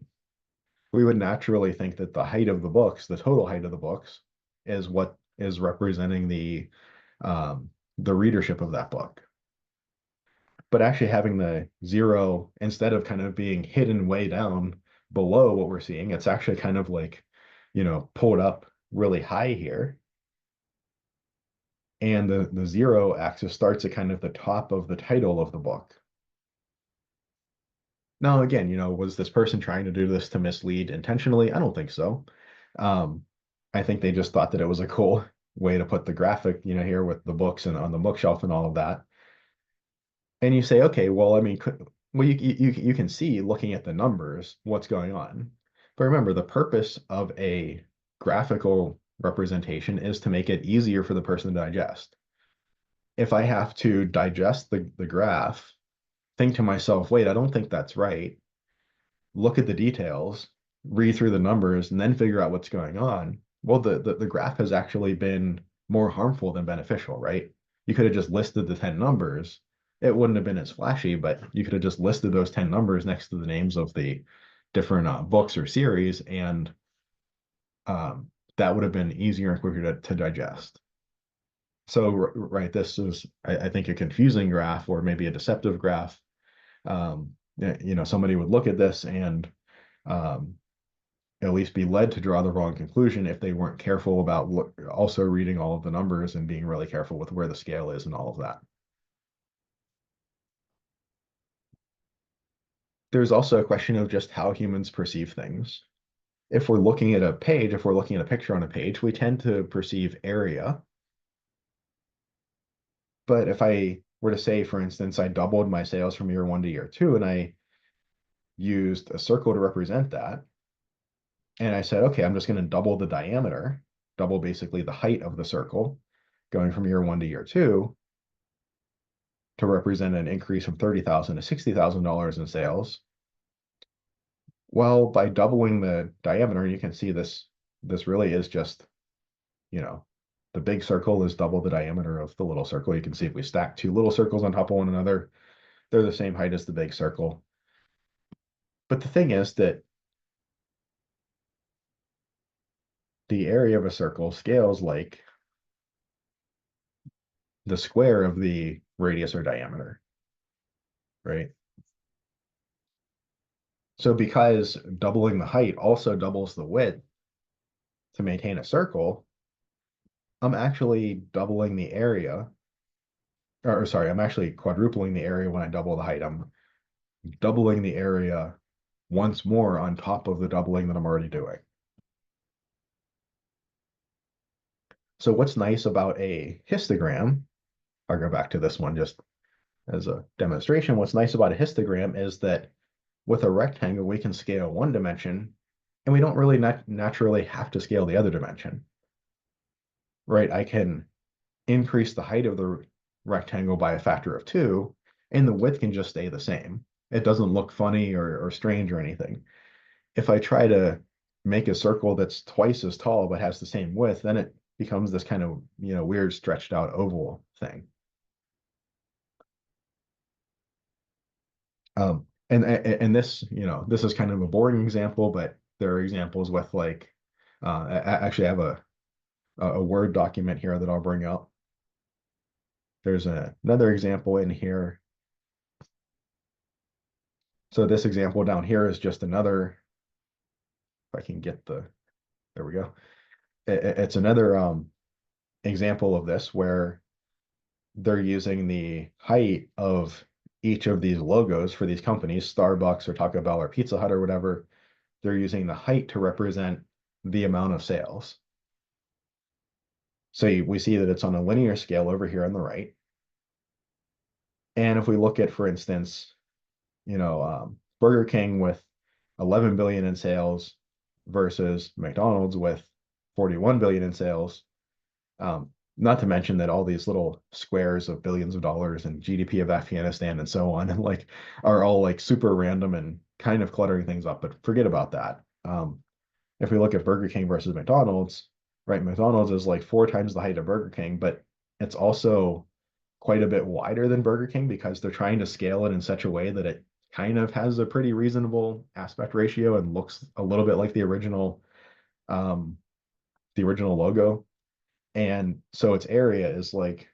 We would naturally think that the height of the books, the total height of the books, is what is representing the readership of that book. But actually having the 0, instead of kind of being hidden way down below what we're seeing. It's actually kind of like, pulled up really high here. And the zero axis starts at kind of the top of the title of the book. Now, again, was this person trying to do this to mislead intentionally? I don't think so. Um, I think they just thought that it was a cool way to put the graphic, here with the books and on the bookshelf and all of that. And you say, okay, well, I mean, well, you can see looking at the numbers what's going on. But remember, the purpose of a graphical representation is to make it easier for the person to digest. If I have to digest the graph, think to myself, wait, I don't think that's right. Look at the details, read through the numbers, and then figure out what's going on. Well, the graph has actually been more harmful than beneficial, right? You could have just listed the 10 numbers. It wouldn't have been as flashy, but you could have just listed those 10 numbers next to the names of the different books or series, and that would have been easier and quicker to digest. So, right, this is, I think, a confusing graph or maybe a deceptive graph. Somebody would look at this and um, at least be led to draw the wrong conclusion if they weren't careful about also reading all of the numbers and being really careful with where the scale is and all of that. There's also a question of just how humans perceive things. If we're looking at a page, if we're looking at a picture on a page, we tend to perceive area. But if I were to say, for instance, I doubled my sales from year 1 to year 2, and I used a circle to represent that, and I said, okay, I'm just going to double the diameter, double basically the height of the circle, going from year 1 to year 2 to represent an increase from $30,000 to $60,000 in sales. Well, by doubling the diameter, you can see this really is just, the big circle is double the diameter of the little circle. You can see if we stack two little circles on top of one another, they're the same height as the big circle. But the thing is that the area of a circle scales like the square of the radius or diameter, right? So because doubling the height also doubles the width to maintain a circle, I'm actually doubling the area, or sorry, I'm actually quadrupling the area when I double the height. I'm doubling the area once more on top of the doubling that I'm already doing. So what's nice about a histogram, I'll go back to this one just as a demonstration. What's nice about a histogram is that with a rectangle, we can scale one dimension and we don't really naturally have to scale the other dimension, right? I can increase the height of the rectangle by a factor of 2, and the width can just stay the same. It doesn't look funny or strange or anything. If I try to make a circle that's twice as tall but has the same width, then it becomes this kind of weird stretched out oval thing. And this is kind of a boring example, but there are examples with like actually I have a Word document here that I'll bring up. There's another example in here. So this example down here is just another, if I can get there we go. It's another example of this where they're using the height of each of these logos for these companies, Starbucks or Taco Bell or Pizza Hut or whatever. They're using the height to represent the amount of sales. So we see that it's on a linear scale over here on the right. And if we look at, for instance, Burger King with 11 billion in sales versus McDonald's with 41 billion in sales, not to mention that all these little squares of billions of dollars and GDP of Afghanistan and so on, and like are all like super random and kind of cluttering things up, but forget about that. If we look at Burger King versus McDonald's, right, McDonald's is like 4 times the height of Burger King, but it's also quite a bit wider than Burger King because they're trying to scale it in such a way that it kind of has a pretty reasonable aspect ratio and looks a little bit like um, the original logo. And so its area is like,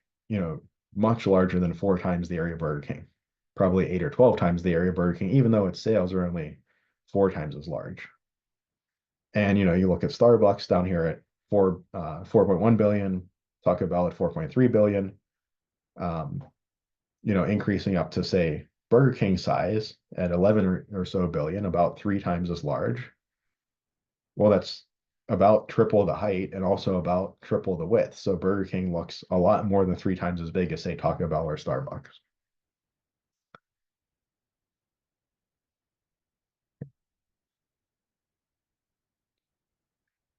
much larger than 4 times the area of Burger King, probably 8 or 12 times the area of Burger King, even though its sales are only 4 times as large. And you look at Starbucks down here at 4.1 billion, Taco Bell at 4.3 billion, increasing up to say Burger King size at 11 or so billion, about 3 times as large. Well, that's about triple the height and also about triple the width. So Burger King looks a lot more than 3 times as big as say Taco Bell or Starbucks.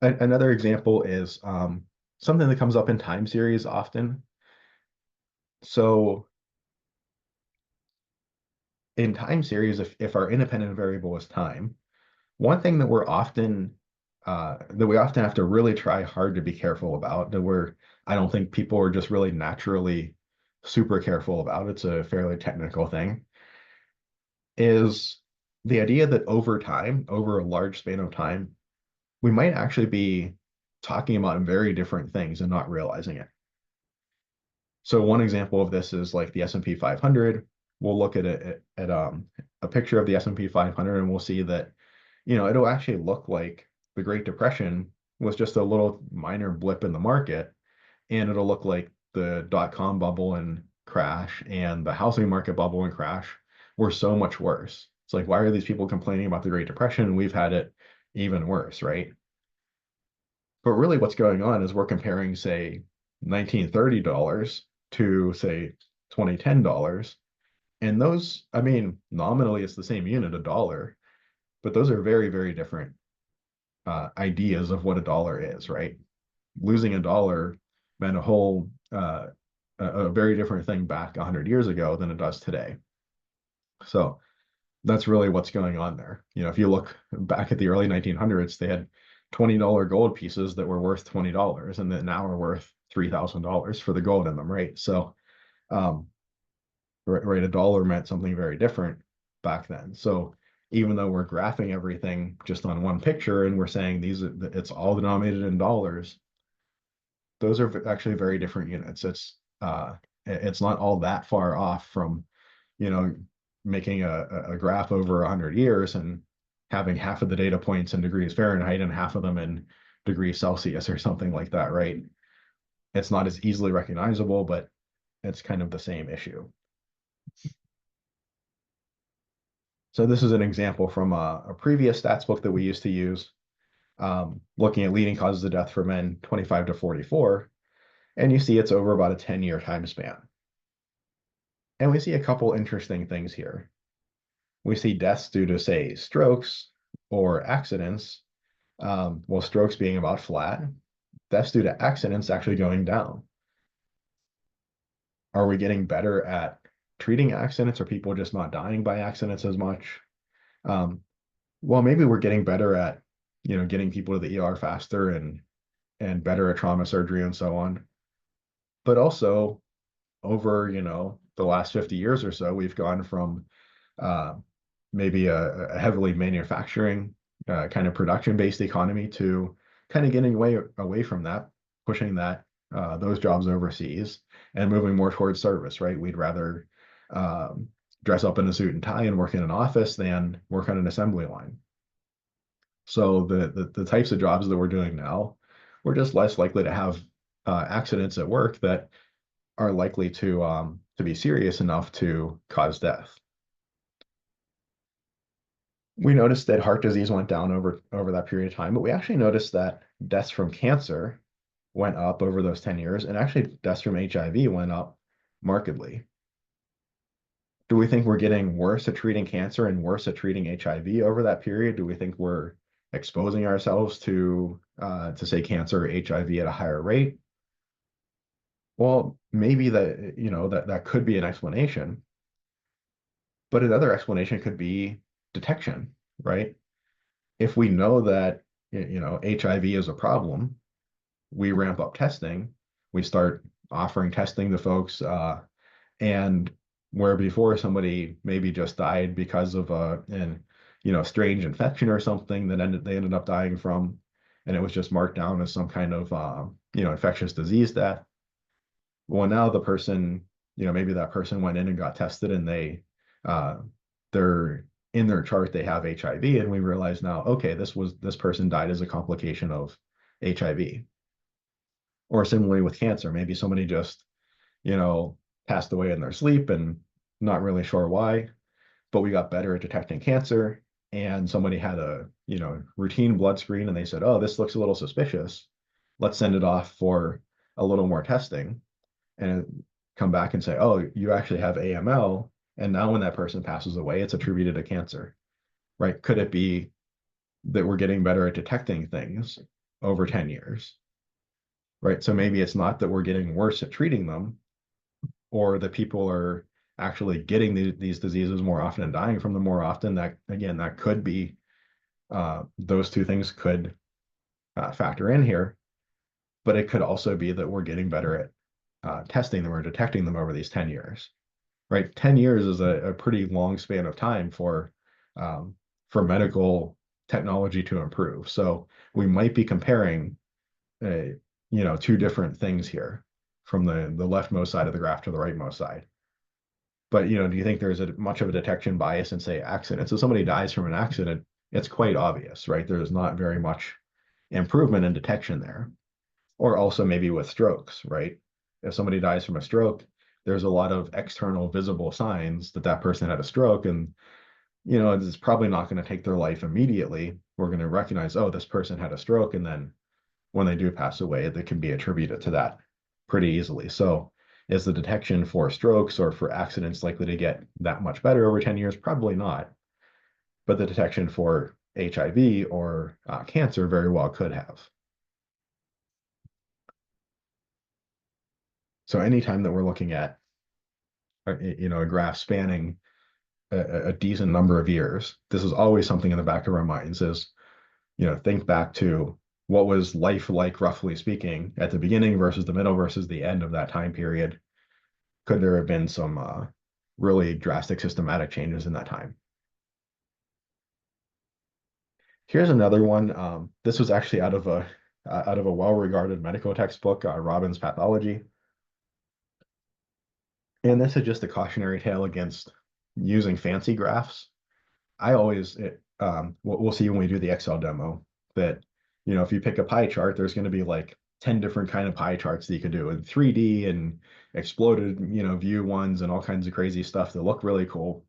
Another example is something that comes up in time series often. So in time series, if our independent variable is time, one thing that we often have to really try hard to be careful about, I don't think people are just really naturally super careful about, it's a fairly technical thing, is the idea that over time, over a large span of time, we might actually be talking about very different things and not realizing it. So one example of this is like the S&P 500. We'll look at a picture of the S&P 500 and we'll see that, it'll actually look like the Great Depression was just a little minor blip in the market, and it'll look like the dot-com bubble and crash and the housing market bubble and crash were so much worse. It's like, why are these people complaining about the Great Depression? We've had it even worse, right? But really what's going on is we're comparing, say, $1930 to, say, $2010. And those, I mean, nominally it's the same unit, a dollar, but those are very, very different ideas of what a dollar is, right? Losing a dollar meant a very different thing back 100 years ago than it does today. So that's really what's going on there. If you look back at the early 1900s, they had $20 gold pieces that were worth $20 and that now are worth $3,000 for the gold in them, right? So, right, a dollar meant something very different back then. So even though we're graphing everything just on one picture and we're saying it's all denominated in dollars, those are actually very different units. It's not all that far off from, making a graph over 100 years and having half of the data points in degrees Fahrenheit and half of them in degrees Celsius or something like that, right? It's not as easily recognizable, but it's kind of the same issue. So this is an example from a previous stats book that we used to use, looking at leading causes of death for men 25 to 44. And you see it's over about a 10-year time span. And we see a couple interesting things here. We see deaths due to, say, strokes or accidents, well, strokes being about flat, deaths due to accidents actually going down. Are we getting better at treating accidents? Are people just not dying by accidents as much? Well, maybe we're getting better at, getting people to the ER faster and better at trauma surgery and so on. But also over, the last 50 years or so, we've gone from maybe a heavily manufacturing kind of production-based economy to kind of getting away from that, pushing those jobs overseas and moving more towards service, right? We'd rather dress up in a suit and tie and work in an office than work on an assembly line. So the types of jobs that we're doing now, we're just less likely to have accidents at work that are likely to be serious enough to cause death. We noticed that heart disease went down over that period of time, but we actually noticed that deaths from cancer went up over those 10 years, and actually deaths from HIV went up markedly. Do we think we're getting worse at treating cancer and worse at treating HIV over that period? Do we think we're exposing ourselves to say cancer or HIV at a higher rate? Well, maybe that could be an explanation, but another explanation could be detection, right? If we know that HIV is a problem, we ramp up testing, we start offering testing to folks, and where before somebody maybe just died because of an strange infection or something that they ended up dying from, and it was just marked down as some kind of infectious disease death. Well, now the person, maybe that person went in and got tested and they're in their chart they have HIV, and we realize now, okay, this person died as a complication of HIV. Or similarly with cancer, maybe somebody just, passed away in their sleep and not really sure why, but we got better at detecting cancer, and somebody had a, routine blood screen and they said, oh, this looks a little suspicious. Let's send it off for a little more testing, and come back and say, oh, you actually have AML. And now when that person passes away, it's attributed to cancer, right? Could it be that we're getting better at detecting things over 10 years, right? So maybe it's not that we're getting worse at treating them, or that people are actually getting these diseases more often and dying from them more often. That, again, that could be, those two things could factor in here, but it could also be that we're getting better at testing them or detecting them over these 10 years, right? 10 years is a pretty long span of time um, for medical technology to improve. So we might be comparing, two different things here from the leftmost side of the graph to the rightmost side. But, do you think there's much of a detection bias in, say, accidents? So somebody dies from an accident, it's quite obvious, right? There's not very much improvement in detection there. Or also maybe with strokes, right? If somebody dies from a stroke, there's a lot of external visible signs that that person had a stroke, and it's probably not going to take their life immediately. We're going to recognize, oh, this person had a stroke, and then when they do pass away, they can be attributed to that pretty easily. So is the detection for strokes or for accidents likely to get that much better over 10 years? Probably not. But the detection for HIV or cancer very well could have. So anytime that we're looking at a graph spanning a decent number of years, this is always something in the back of our minds is, think back to what was life like, roughly speaking, at the beginning versus the middle versus the end of that time period. Could there have been some really drastic systematic changes in that time? Here's another one. This was actually out of a well-regarded medical textbook, Robbins Pathology. And this is just a cautionary tale against using fancy graphs. We'll see when we do the Excel demo that, if you pick a pie chart, there's going to be like 10 different kind of pie charts that you could do in 3D and exploded, view ones and all kinds of crazy stuff that look really cool.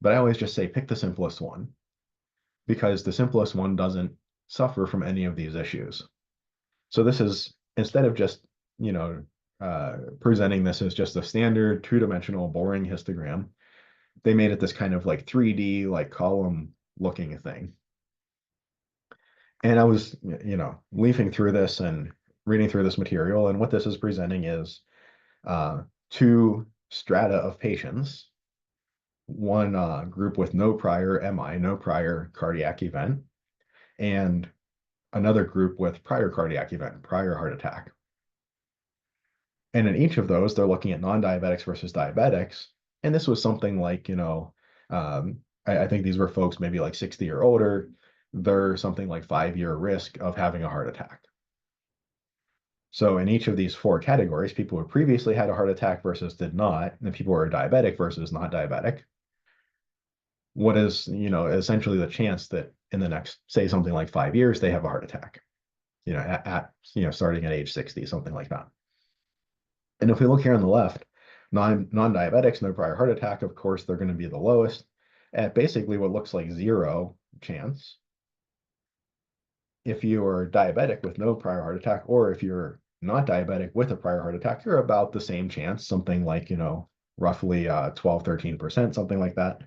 But I always just say, pick the simplest one, because the simplest one doesn't suffer from any of these issues. So this is, instead of just, presenting this as just a standard two-dimensional boring histogram, they made it this kind of like 3D, like column looking thing. And I was, leafing through this and reading through this material, and what this is presenting is two strata of patients, one group with no prior MI, no prior cardiac event, and another group with prior cardiac event, prior heart attack. And in each of those, they're looking at non-diabetics versus diabetics. And this was something like, I think these were folks maybe like 60 or older. They're something like 5-year risk of having a heart attack. So in each of these 4 categories, people who previously had a heart attack versus did not, and people who are diabetic versus not diabetic, what is, essentially the chance that in the next, say something like 5 years, they have a heart attack, starting at age 60, something like that. And if we look here on the left, non-diabetics, no prior heart attack, of course, they're going to be the lowest at basically what looks like 0 chance. If you are diabetic with no prior heart attack, or if you're not diabetic with a prior heart attack, you're about the same chance, something like, roughly 12, 13%, something like that.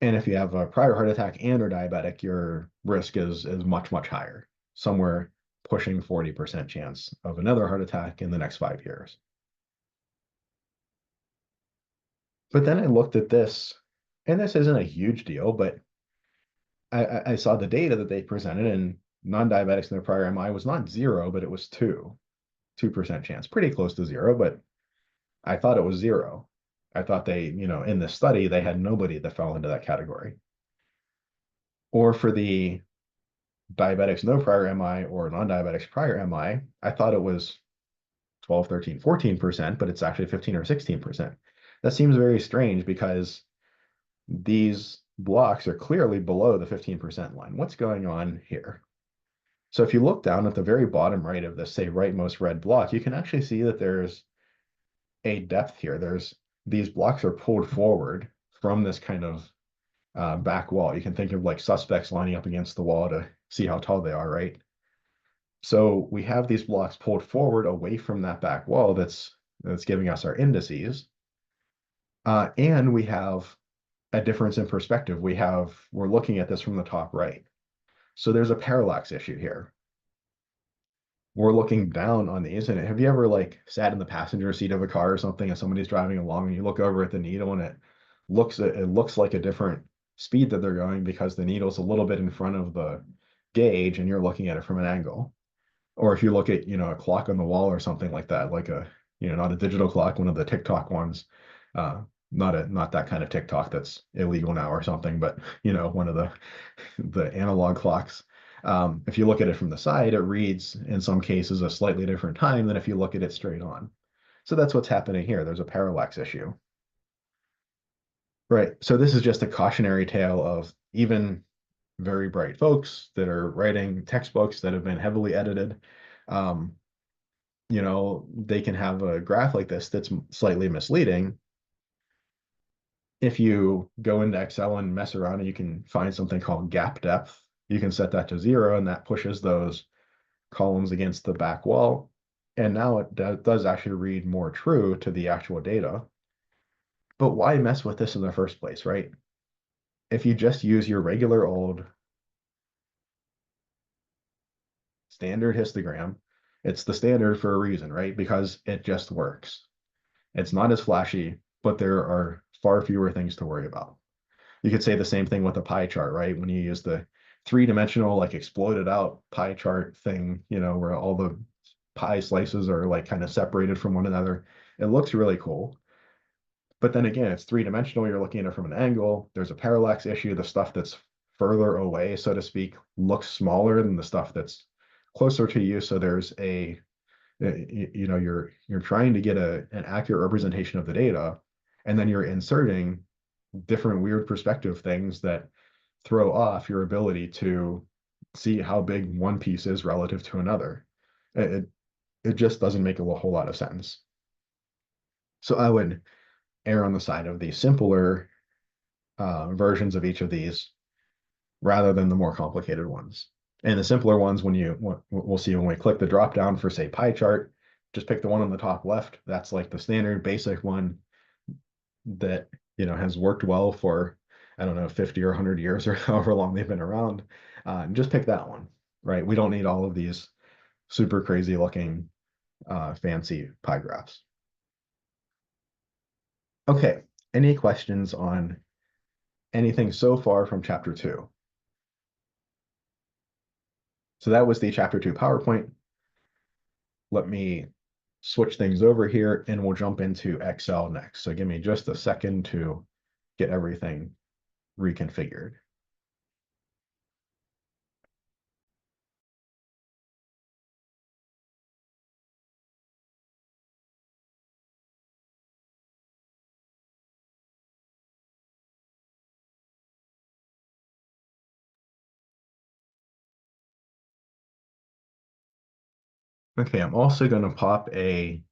And if you have a prior heart attack and are diabetic, your risk is much, much higher, somewhere pushing 40% chance of another heart attack in the next 5 years. But then I looked at this, and this isn't a huge deal, but I saw the data that they presented, and non-diabetics in their prior MI was not 0, but it was 2% chance, pretty close to 0, but I thought it was 0. I thought they, in this study, they had nobody that fell into that category. Or for the diabetics no prior MI or non-diabetics prior MI, I thought it was 12, 13, 14%, but it's actually 15 or 16%. That seems very strange because these blocks are clearly below the 15% line. What's going on here? So if you look down at the very bottom right of this, say, rightmost red block, you can actually see that there's a depth here. These blocks are pulled forward from this kind of back wall. You can think of like suspects lining up against the wall to see how tall they are, right? So we have these blocks pulled forward away from that back wall that's giving us our indices. And we have a difference in perspective. We're looking at this from the top right. So there's a parallax issue here. We're looking down on these, and have you ever like sat in the passenger seat of a car or something and somebody's driving along and you look over at the needle and it looks like a different speed that they're going because the needle's a little bit in front of the gauge and you're looking at it from an angle. Or if you look at, a clock on the wall or something like that, like not a digital clock, one of the TikTok ones, uh, not that kind of TikTok that's illegal now or something, but one of the analog clocks. If you look at it from the side, it reads in some cases a slightly different time than if you look at it straight on. So that's what's happening here. There's a parallax issue. Right. So this is just a cautionary tale of even very bright folks that are writing textbooks that have been heavily edited. Um, they can have a graph like this that's slightly misleading. If you go into Excel and mess around, and you can find something called gap depth. You can set that to 0, and that pushes those columns against the back wall. And now it does actually read more true to the actual data. But why mess with this in the first place, right? If you just use your regular old standard histogram, it's the standard for a reason, right? Because it just works. It's not as flashy, but there are far fewer things to worry about. You could say the same thing with a pie chart, right? When you use the three-dimensional, like exploded out pie chart thing, where all the pie slices are like kind of separated from one another. It looks really cool. But then again, it's three-dimensional. You're looking at it from an angle. There's a parallax issue. The stuff that's further away, so to speak, looks smaller than the stuff that's closer to you. So there's you're trying to get an accurate representation of the data, and then you're inserting different weird perspective things that throw off your ability to see how big one piece is relative to another. It just doesn't make a whole lot of sense. So I would err on the side of the simpler versions of each of these rather than the more complicated ones. And the simpler ones, we'll see when we click the drop down for, say, pie chart, just pick the one on the top left. That's like the standard basic one that has worked well for, I don't know, 50 or 100 years or however long they've been around. And just pick that one, right? We don't need all of these super crazy looking fancy pie graphs. Okay, any questions on anything so far from chapter 2? So that was the chapter 2 PowerPoint. Let me switch things over here and we'll jump into Excel next. So give me just a second to get everything reconfigured. Okay, I'm also going to pop an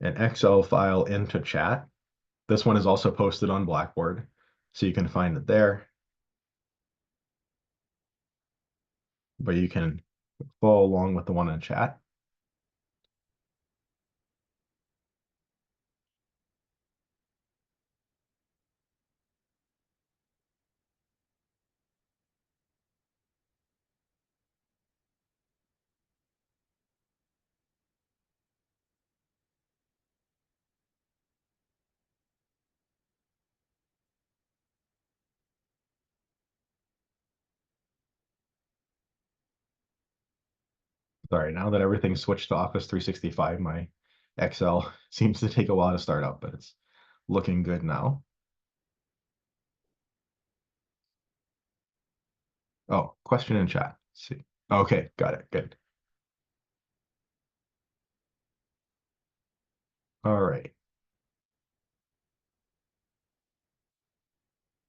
Excel file into chat. This one is also posted on Blackboard, so you can find it there. But you can follow along with the one in chat. Sorry, now that everything's switched to Office 365, my Excel seems to take a while to start up, but it's looking good now. Oh, question in chat. Let's see. Okay, got it. Good. All right.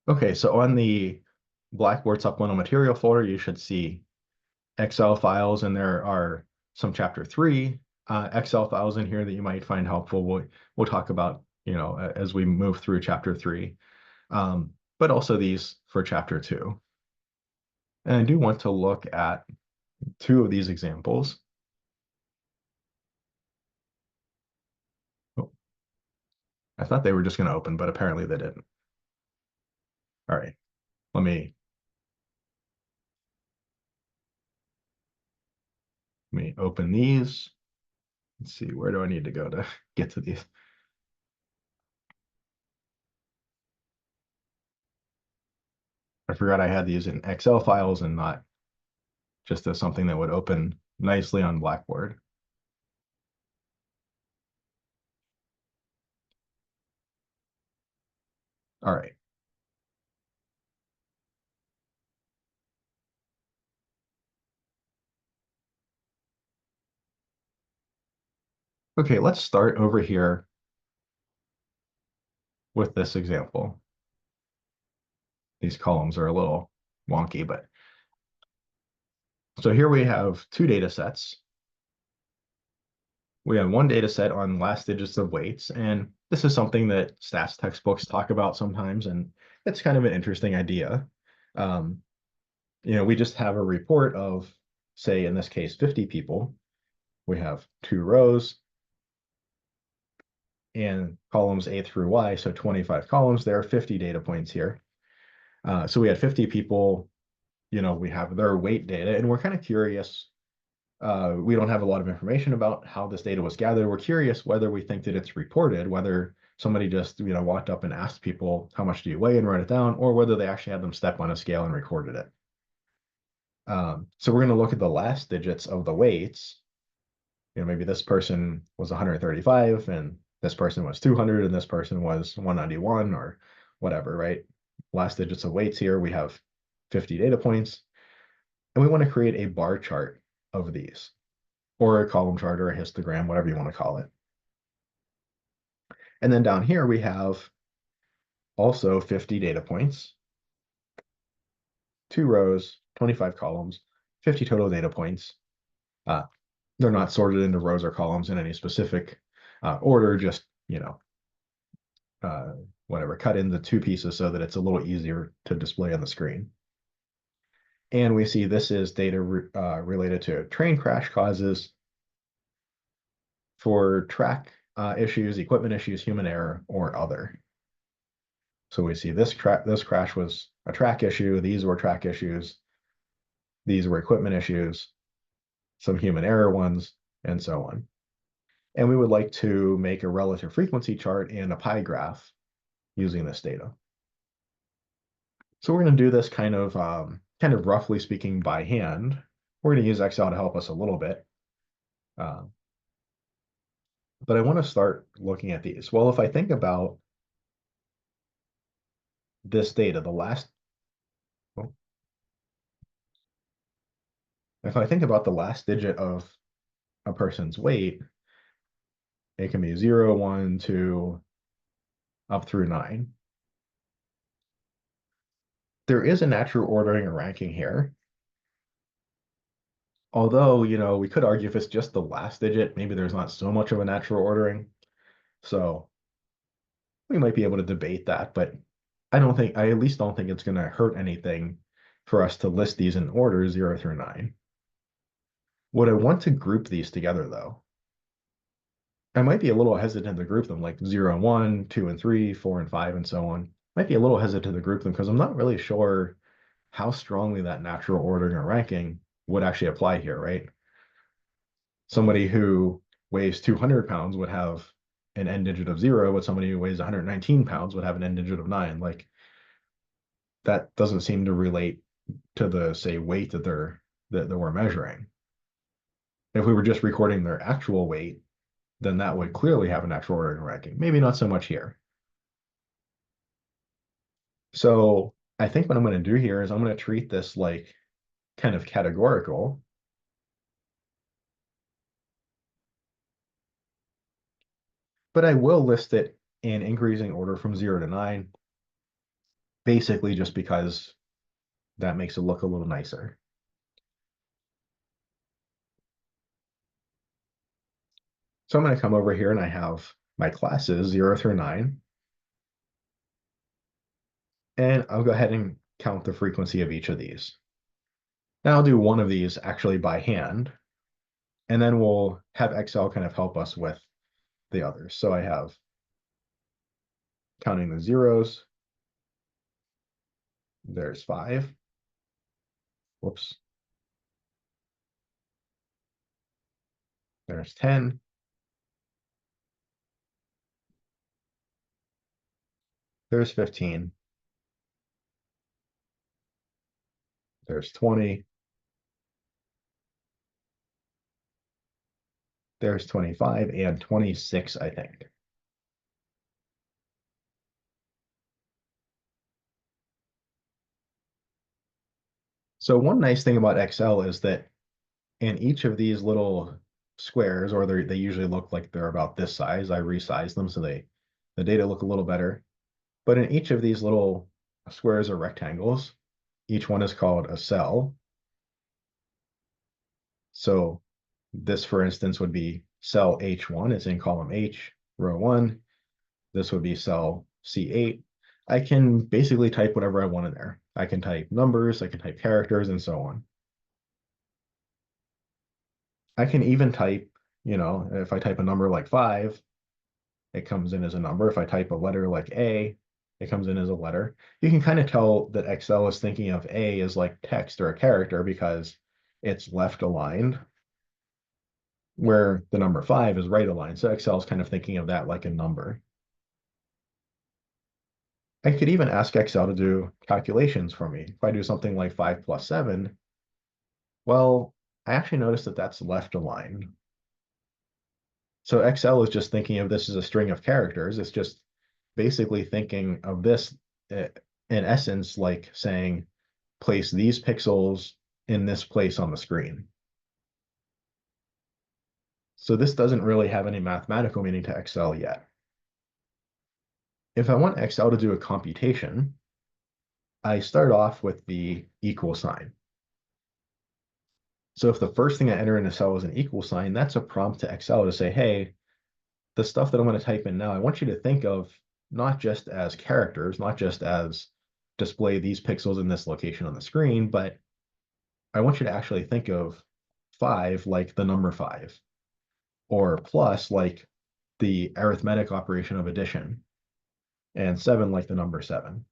Okay, so on the Blackboard supplemental material folder, you should see Excel files, and there are some chapter 3 Excel files in here that you might find helpful. We'll talk about, as we move through chapter 3, but also these for chapter 2. And I do want to look at 2 of these examples. Oh, I thought they were just going to open, but apparently they didn't. All right, let me open these. Let's see, where do I need to go to get to these? I forgot I had these in Excel files and not just as something that would open nicely on Blackboard. All right. Okay, let's start over here with this example. These columns are a little wonky, but so here we have 2 data sets. We have one data set on last digits of weights, and this is something that stats textbooks talk about sometimes, and it's kind of an interesting idea. Um, we just have a report of, say, in this case, 50 people. We have 2 rows and columns A through Y, so 25 columns. There are 50 data points here. So we had 50 people, we have their weight data, and we're kind of curious. We don't have a lot of information about how this data was gathered. We're curious whether we think that it's reported, whether somebody just, walked up and asked people, how much do you weigh, and write it down, or whether they actually had them step on a scale and recorded it. So we're going to look at the last digits of the weights. Maybe this person was 135 and this person was 200 and this person was 191 or whatever, right? Last digits of weights here, we have 50 data points, and we want to create a bar chart of these, or a column chart or a histogram, whatever you want to call it. And then down here we have also 50 data points, 2 rows, 25 columns, 50 total data points. They're not sorted into rows or columns in any specific order, just, uh, whatever, cut into 2 pieces so that it's a little easier to display on the screen. And we see this is data related to train crash causes for track issues, equipment issues, human error, or other. So we see this crash was a track issue, these were track issues, these were equipment issues, some human error ones, and so on. And we would like to make a relative frequency chart and a pie graph using this data. So we're going to do this kind of roughly speaking by hand. We're going to use Excel to help us a little bit. But I want to start looking at these. Well, if I think about this data, if I think about the last digit of a person's weight, it can be 0, 1, 2, up through 9. There is a natural ordering or ranking here. Although, we could argue if it's just the last digit, maybe there's not so much of a natural ordering. So we might be able to debate that, but I at least don't think it's going to hurt anything for us to list these in order 0 through 9. Would I want to group these together though? I might be a little hesitant to group them like 0 and 1, 2 and 3, 4 and 5, and so on. Might be a little hesitant to group them because I'm not really sure how strongly that natural ordering or ranking would actually apply here, right? Somebody who weighs 200 pounds would have an end digit of 0, but somebody who weighs 119 pounds would have an end digit of 9. Like, that doesn't seem to relate to the, say, weight that we're measuring. If we were just recording their actual weight, then that would clearly have a natural ordering ranking. Maybe not so much here. So I think what I'm going to do here is I'm going to treat this like kind of categorical. But I will list it in increasing order from 0 to 9. basically just because that makes it look a little nicer. So I'm going to come over here and I have my classes 0 through 9. And I'll go ahead and count the frequency of each of these. Now I'll do one of these actually by hand, and then we'll have Excel kind of help us with the others. So I have counting the zeros. There's 5. Whoops. There's 10. There's 15. There's 20. There's 25 and 26, I think. So one nice thing about Excel is that in each of these little squares, or they usually look like they're about this size, I resize them so the data look a little better. But in each of these little squares or rectangles, each one is called a cell. So this, for instance, would be cell H1. It's in column H, row 1. This would be cell C8. I can basically type whatever I want in there. I can type numbers, I can type characters, and so on. I can even type, if I type a number like 5, it comes in as a number. If I type a letter like A, it comes in as a letter. You can kind of tell that Excel is thinking of A as like text or a character because it's left aligned, where the number 5 is right aligned. So Excel is kind of thinking of that like a number. I could even ask Excel to do calculations for me. If I do something like 5 plus 7, well, I actually noticed that that's left aligned. So Excel is just thinking of this as a string of characters. It's just basically thinking of this in essence like saying, place these pixels in this place on the screen. So this doesn't really have any mathematical meaning to Excel yet. If I want Excel to do a computation, I start off with the equal sign. So if the first thing I enter in a cell is an equal sign, that's a prompt to Excel to say, hey, the stuff that I'm going to type in now, I want you to think of not just as characters, not just as display these pixels in this location on the screen, but I want you to actually think of 5 like the number 5, or plus like the arithmetic operation of addition, and 7 like the number 7.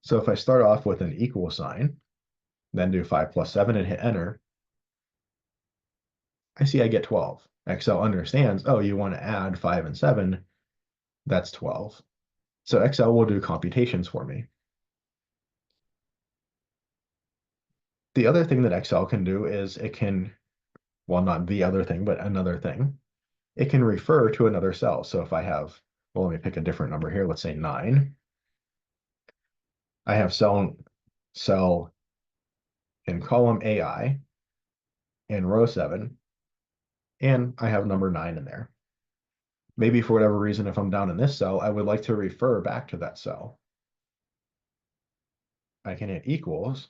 So if I start off with an equal sign, then do 5 plus 7 and hit enter, I see I get 12. Excel understands, oh, you want to add 5 and 7, that's 12. So Excel will do computations for me. The other thing that Excel can do is it can, well, not the other thing, but another thing, it can refer to another cell. So if I have, well, let me pick a different number here. Let's say 9. I have cell in column AI in row 7, and I have number 9 in there. Maybe for whatever reason, if I'm down in this cell, I would like to refer back to that cell. I can hit equals,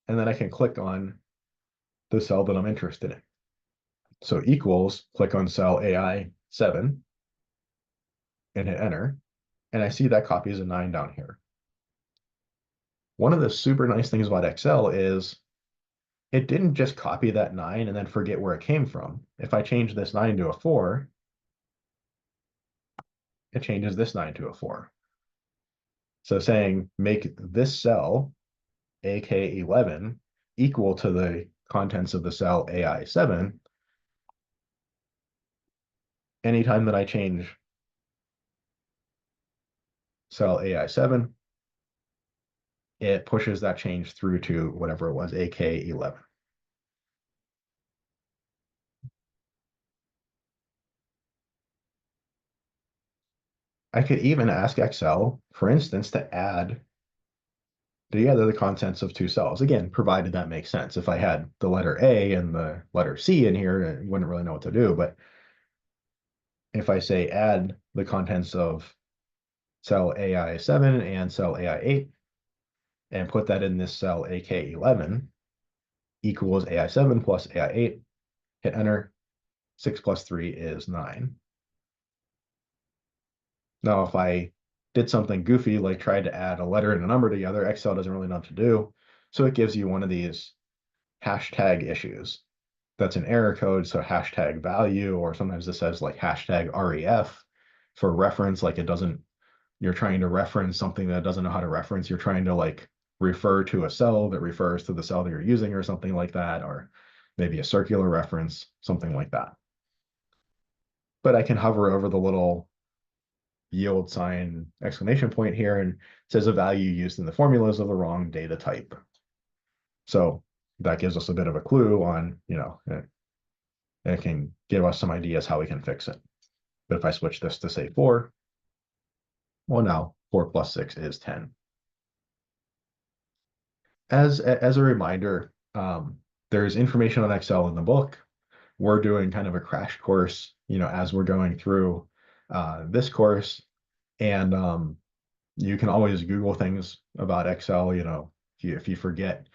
and then I can click on the cell that I'm interested in. So equals, click on cell AI 7 and hit enter, and I see that copies a 9 down here. One of the super nice things about Excel is it didn't just copy that 9 and then forget where it came from. If I change this 9 to a 4, it changes this 9 to a 4. So saying make this cell, AK11, equal to the contents of the cell AI7, anytime that I change cell AI7, it pushes that change through to whatever it was, AK11. I could even ask Excel, for instance, to add together the contents of 2 cells. Again, provided that makes sense. If I had the letter A and the letter C in here, I wouldn't really know what to do. But if I say add the contents of cell AI7 and cell AI8 and put that in this cell AK11 equals AI7 plus AI8, hit enter, 6 plus 3 is 9. Now, if I did something goofy, like tried to add a letter and a number together, Excel doesn't really know what to do. So it gives you one of these hashtag issues. That's an error code, so hashtag value, or sometimes it says like hashtag REF for reference, like it doesn't, you're trying to reference something that doesn't know how to reference. You're trying to like refer to a cell that refers to the cell that you're using or something like that, or maybe a circular reference, something like that. But I can hover over the little yield sign exclamation point here and it says a value used in the formulas of the wrong data type. So that gives us a bit of a clue on, it can give us some ideas how we can fix it. But if I switch this to say 4, well, now 4 plus 6 is 10. As a reminder, there's information on Excel in the book. We're doing kind of a crash course, as we're going through this course. And you can always Google things about Excel, if you forget,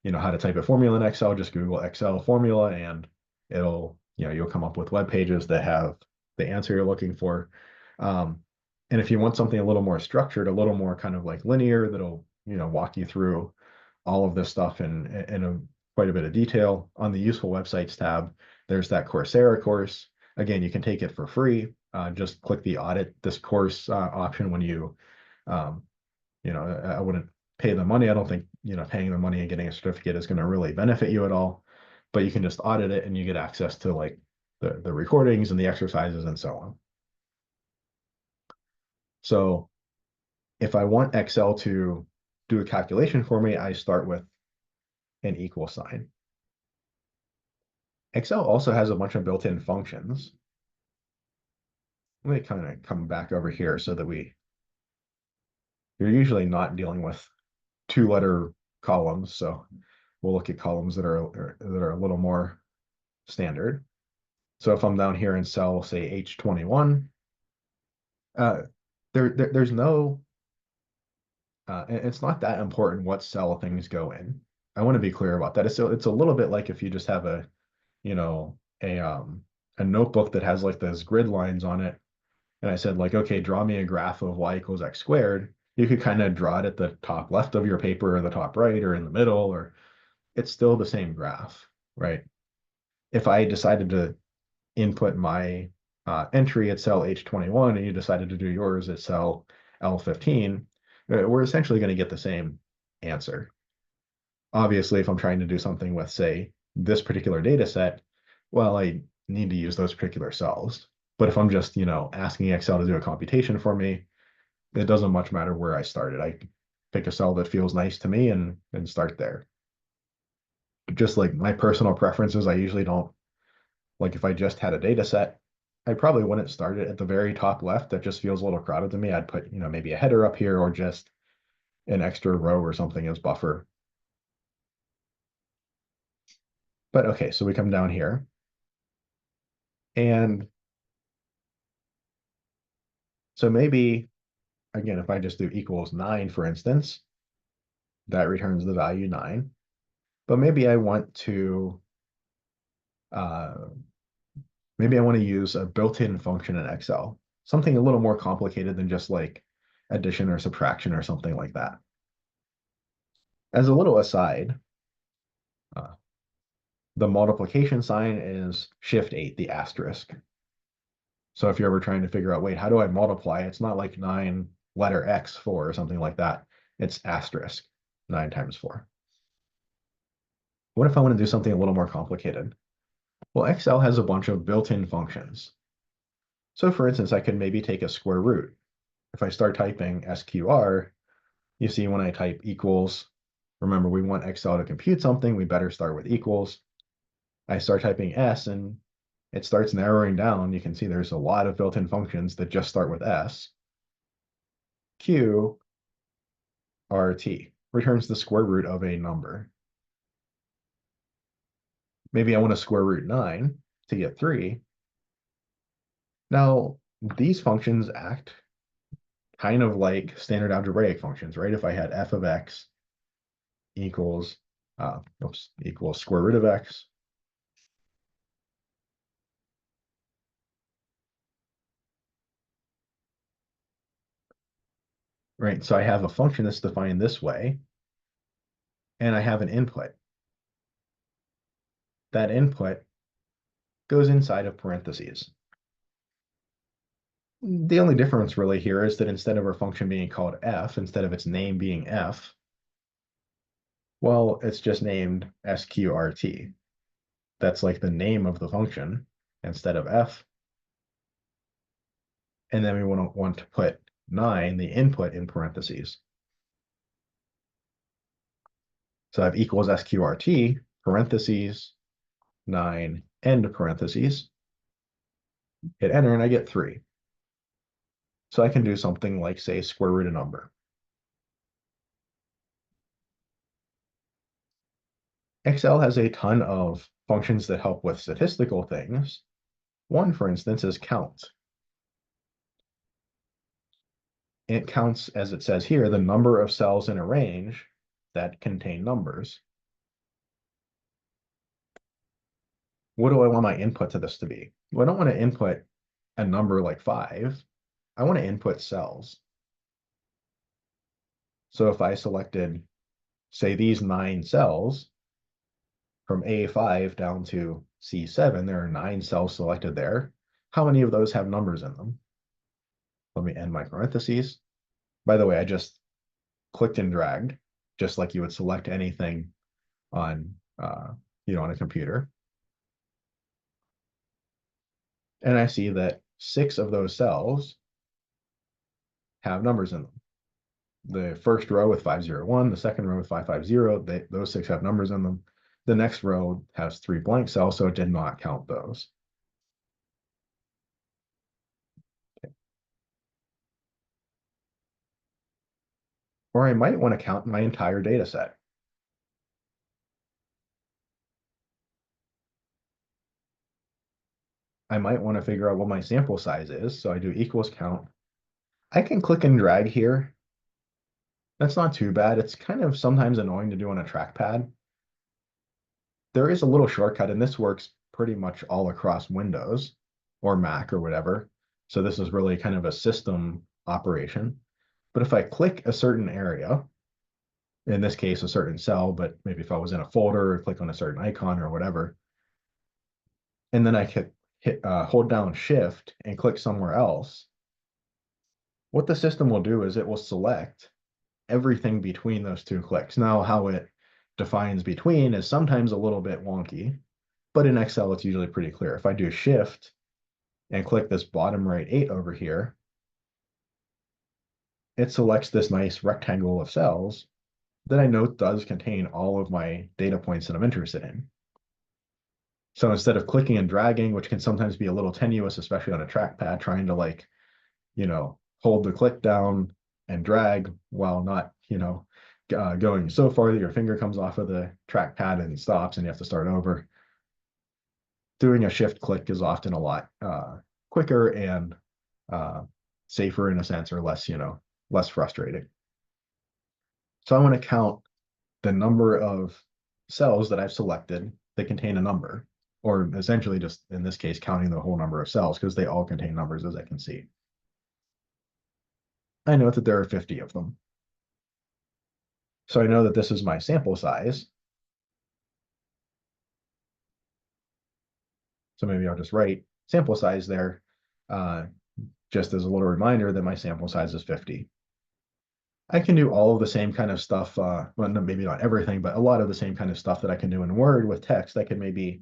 how to type a formula in Excel, just Google Excel formula and you'll come up with web pages that have the answer you're looking for. And if you want something a little more structured, a little more kind of like linear, that'll, walk you through all of this stuff in quite a bit of detail, on the useful websites tab, there's that Coursera course. Again, you can take it for free. Just click the audit this course option when um, I wouldn't pay the money. I don't think, paying the money and getting a certificate is going to really benefit you at all, but you can just audit it and you get access to like the recordings and the exercises and so on. So if I want Excel to do a calculation for me, I start with an equal sign. Excel also has a bunch of built-in functions. Let me kind of come back over here so that you're usually not dealing with 2-letter columns. So we'll look at columns that are a little more standard. So if I'm down here in cell, say H21, there's no, it's not that important what cell things go in. I want to be clear about that. It's a little bit like if you just have a, a notebook that has like those grid lines on it. And I said like, okay, draw me a graph of y equals x squared. You could kind of draw it at the top left of your paper or the top right or in the middle, or it's still the same graph, right? If I decided to input my entry at cell H21 and you decided to do yours at cell L15, we're essentially going to get the same answer. Obviously, if I'm trying to do something with, say, this particular data set, well, I need to use those particular cells. But if I'm just, asking Excel to do a computation for me, it doesn't much matter where I started. I pick a cell that feels nice to me and start there. Just like my personal preferences, I usually don't, like if I just had a data set, I probably wouldn't start it at the very top left. That just feels a little crowded to me. I'd put, maybe a header up here or just an extra row or something as buffer. But okay, so we come down here. And so maybe, again, if I just do equals 9, for instance, that returns the value 9. But maybe I want to use a built-in function in Excel, something a little more complicated than just like addition or subtraction or something like that. As a little aside, the multiplication sign is Shift-8, the asterisk. So if you're ever trying to figure out, wait, how do I multiply? It's not like 9 letter X 4 or something like that. It's asterisk, 9 times 4. What if I want to do something a little more complicated? Well, Excel has a bunch of built-in functions. So for instance, I could maybe take a square root. If I start typing SQR, you see when I type equals, remember we want Excel to compute something, we better start with equals. I start typing S and it starts narrowing down. You can see there's a lot of built-in functions that just start with S. Q, RT, returns the square root of a number. Maybe I want to square root 9 to get 3. Now, these functions act kind of like standard algebraic functions, right? If I had f of x equals, equals square root of x, right? So I have a function that's defined this way, and I have an input. That input goes inside of parentheses. The only difference really here is that instead of our function being called f, instead of its name being f, well, it's just named sqrt. That's like the name of the function instead of f. And then we want to put 9, the input, in parentheses. So I have equals sqrt, parentheses, 9, end parentheses. Hit enter and I get 3. So I can do something like, say, square root a number. Excel has a ton of functions that help with statistical things. One, for instance, is count. It counts, as it says here, the number of cells in a range that contain numbers. What do I want my input to this to be? Well, I don't want to input a number like 5. I want to input cells. So if I selected, say, these 9 cells, from A5 down to C7, there are 9 cells selected there. How many of those have numbers in them? Let me end my parentheses. By the way, I just clicked and dragged, just like you would select anything on, on a computer. And I see that 6 of those cells have numbers in them. The first row with 501, the second row with 550, those 6 have numbers in them. The next row has 3 blank cells, so it did not count those. Or I might want to count my entire data set. I might want to figure out what my sample size is, so I do equals count. I can click and drag here. That's not too bad. It's kind of sometimes annoying to do on a trackpad. There is a little shortcut, and this works pretty much all across Windows or Mac or whatever. So this is really kind of a system operation. But if I click a certain area, in this case, a certain cell, but maybe if I was in a folder, click on a certain icon or whatever, and then I could hold down Shift and click somewhere else, what the system will do is it will select everything between those 2 clicks. Now, how it defines between is sometimes a little bit wonky, but in Excel, it's usually pretty clear. If I do Shift and click this bottom right 8 over here, it selects this nice rectangle of cells that I know does contain all of my data points that I'm interested in. So instead of clicking and dragging, which can sometimes be a little tenuous, especially on a trackpad, trying to hold the click down and drag while not, going so far that your finger comes off of the trackpad and stops and you have to start over. Doing a shift click is often a lot quicker and safer in a sense, or less frustrating. So I want to count the number of cells that I've selected that contain a number, or essentially just in this case, counting the whole number of cells because they all contain numbers, as I can see. I know that there are 50 of them. So I know that this is my sample size. So maybe I'll just write sample size there, just as a little reminder that my sample size is 50. I can do all of the same kind of stuff, well, maybe not everything, but a lot of the same kind of stuff that I can do in Word with text. I can maybe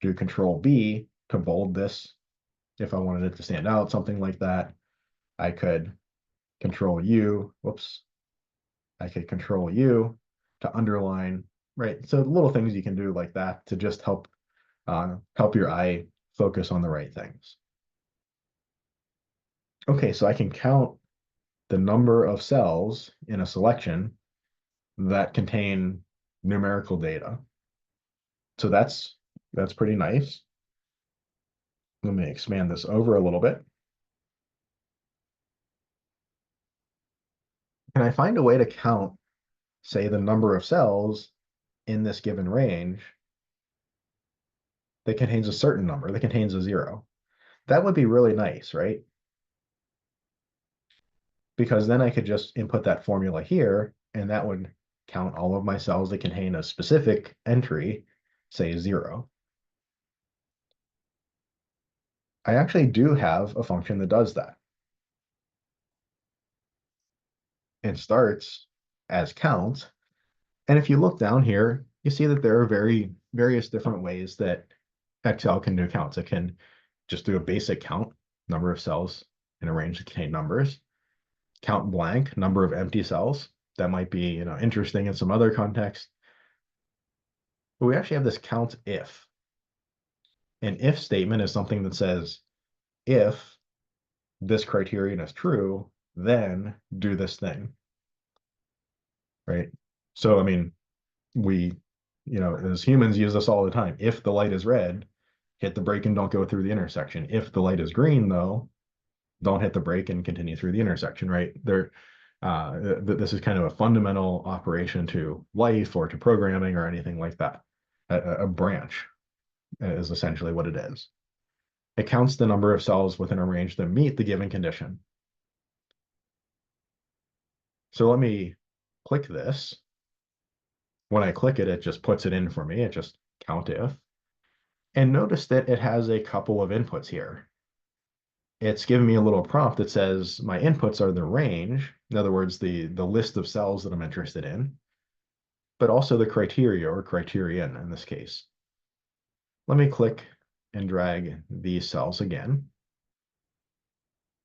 do Control B to bold this if I wanted it to stand out, something like that. I could Control U, whoops. I could Control U to underline, right? So little things you can do like that to just help your eye focus on the right things. Okay, so I can count the number of cells in a selection that contain numerical data. So that's pretty nice. Let me expand this over a little bit. Can I find a way to count, say, the number of cells in this given range that contains a certain number, that contains a 0? That would be really nice, right? Because then I could just input that formula here, and that would count all of my cells that contain a specific entry, say 0. I actually do have a function that does that. It starts as count. And if you look down here, you see that there are various different ways that Excel can do counts. It can just do a basic count, number of cells in a range that contain numbers. Count blank, number of empty cells. That might be, interesting in some other context. But we actually have this count if. An if statement is something that says, if this criterion is true, then do this thing, right? So, I mean, we, as humans use this all the time. If the light is red, hit the brake and don't go through the intersection. If the light is green, though, don't hit the brake and continue through the intersection, right? This is kind of a fundamental operation to life or to programming or anything like that. A branch is essentially what it is. It counts the number of cells within a range that meet the given condition. So let me click this. When I click it, it just puts it in for me. It just count if. And notice that it has a couple of inputs here. It's giving me a little prompt that says my inputs are the range, in other words, the list of cells that I'm interested in, but also the criteria or criterion in this case. Let me click and drag these cells again.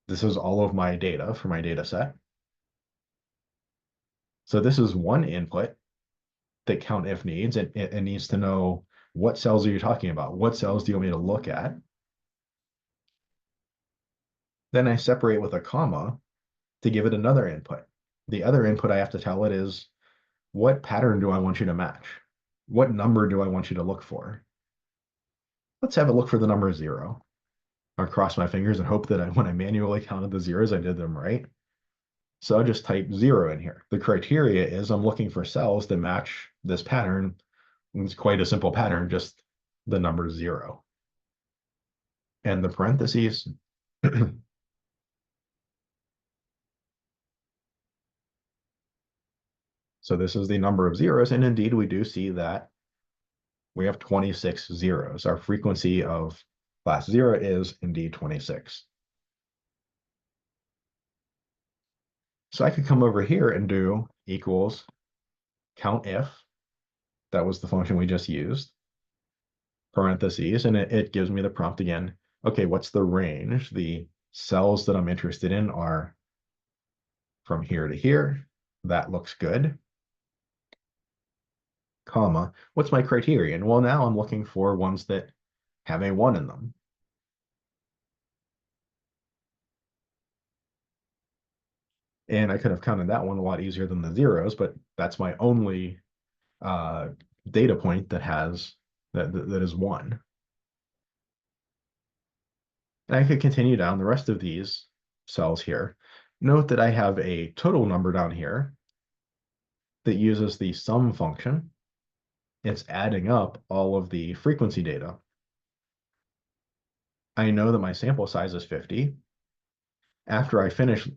This is all of my data for my data set. So this is one input that COUNTIF needs. It needs to know, what cells are you talking about? What cells do you want me to look at? Then I separate with a comma to give it another input. The other input I have to tell it is, what pattern do I want you to match? What number do I want you to look for? Let's have it look for the number 0. I'll cross my fingers and hope that when I manually counted the zeros, I did them right. So I'll just type 0 in here. The criteria is I'm looking for cells that match this pattern. It's quite a simple pattern, just the number 0. And the parentheses. So this is the number of zeros, and indeed we do see that we have 26 zeros. Our frequency of class 0 is indeed 26. So I could come over here and do equals COUNTIF. That was the function we just used. Parentheses, and it gives me the prompt again. Okay, what's the range? The cells that I'm interested in are from here to here. That looks good. Comma, what's my criterion? Well, now I'm looking for ones that have a 1 in them. And I could have counted that one a lot easier than the zeros, but that's my only data point that has that is 1. And I could continue down the rest of these cells here. Note that I have a total number down here that uses the sum function. It's adding up all of the frequency data. I know that my sample size is 50. After I finish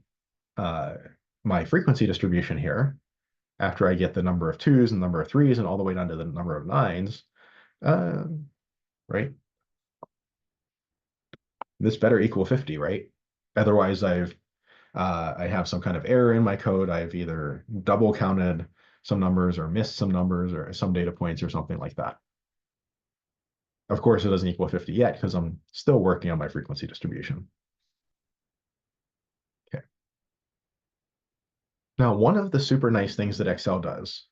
my frequency distribution here, after I get the number of 2s and number of 3s and all the way down to the number of 9s, right? This better equal 50, right? Otherwise, I have some kind of error in my code. I've either double counted some numbers or missed some numbers or some data points or something like that. Of course, it doesn't equal 50 yet because I'm still working on my frequency distribution. Okay. Now, one of the super nice things that Excel does.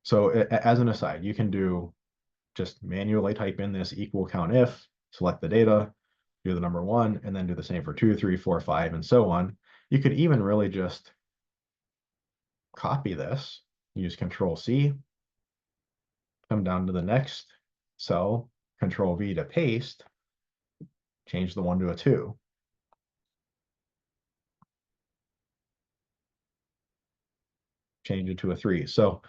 So as an aside, you can just manually type in this equal COUNTIF, select the data, do the number 1, and then do the same for 2, 3, 4, 5, and so on. You could even really just copy this, use Control-C, come down to the next cell, Control-V to paste, change the 1 to a 2. change it to a 3. So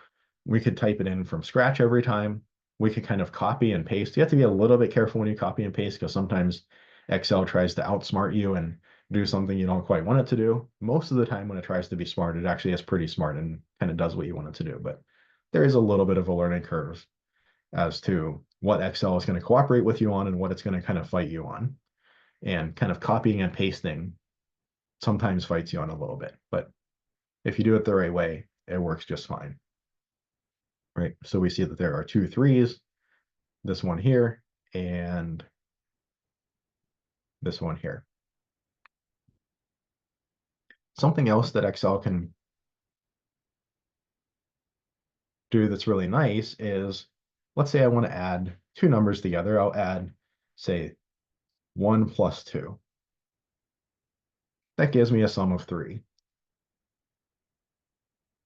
we could type it in from scratch every time. We could kind of copy and paste. You have to be a little bit careful when you copy and paste because sometimes Excel tries to outsmart you and do something you don't quite want it to do. Most of the time when it tries to be smart, it actually is pretty smart and kind of does what you want it to do. But there is a little bit of a learning curve as to what Excel is going to cooperate with you on and what it's going to kind of fight you on. And kind of copying and pasting sometimes fights you on a little bit. But if you do it the right way, it works just fine. Right? So we see that there are 2 3s, this one here, and this one here. Something else that Excel can do that's really nice is, let's say I want to add 2 numbers together. I'll add, say, 1 plus 2. That gives me a sum of 3.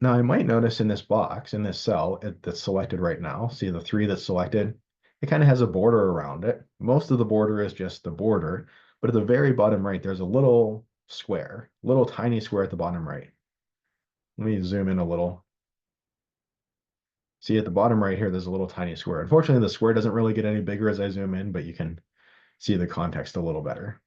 Now I might notice in this box, in this cell that's selected right now, see the 3 that's selected, it kind of has a border around it. Most of the border is just the border, but at the very bottom right, there's a little square, little tiny square at the bottom right. Let me zoom in a little. See at the bottom right here, there's a little tiny square. Unfortunately, the square doesn't really get any bigger as I zoom in, but you can see the context a little better.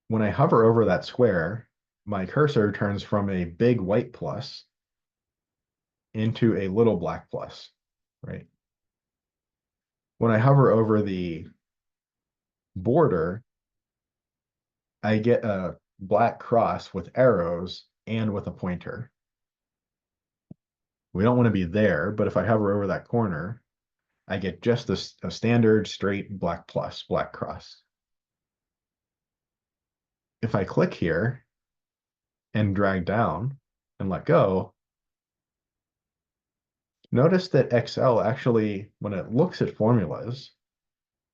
When I hover over that square, my cursor turns from a big white plus into a little black plus, right? When I hover over the border, I get a black cross with arrows and with a pointer. We don't want to be there, but if I hover over that corner, I get just a standard straight black plus, black cross. If I click here and drag down and let go, notice that Excel actually, when it looks at formulas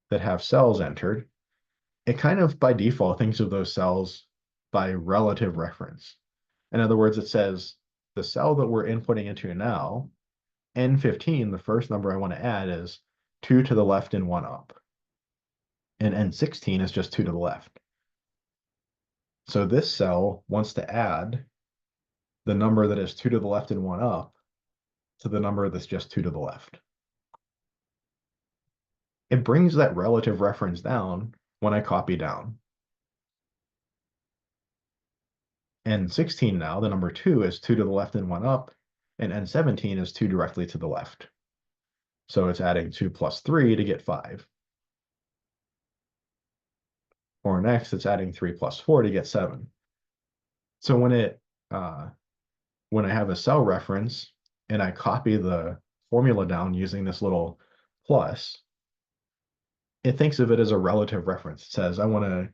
that have cells entered, it kind of by default thinks of those cells by relative reference. In other words, it says the cell that we're inputting into now, N15, the first number I want to add is 2 to the left and 1 up. And N16 is just 2 to the left. So this cell wants to add the number that is 2 to the left and 1 up to the number that's just 2 to the left. It brings that relative reference down when I copy down. N16 now, the number 2 is 2 to the left and 1 up, and N17 is 2 directly to the left. So it's adding 2 plus 3 to get 5. Or next, it's adding 3 plus 4 to get 7. So when I have a cell reference and I copy the formula down using this little plus, it thinks of it as a relative reference. It says, I want to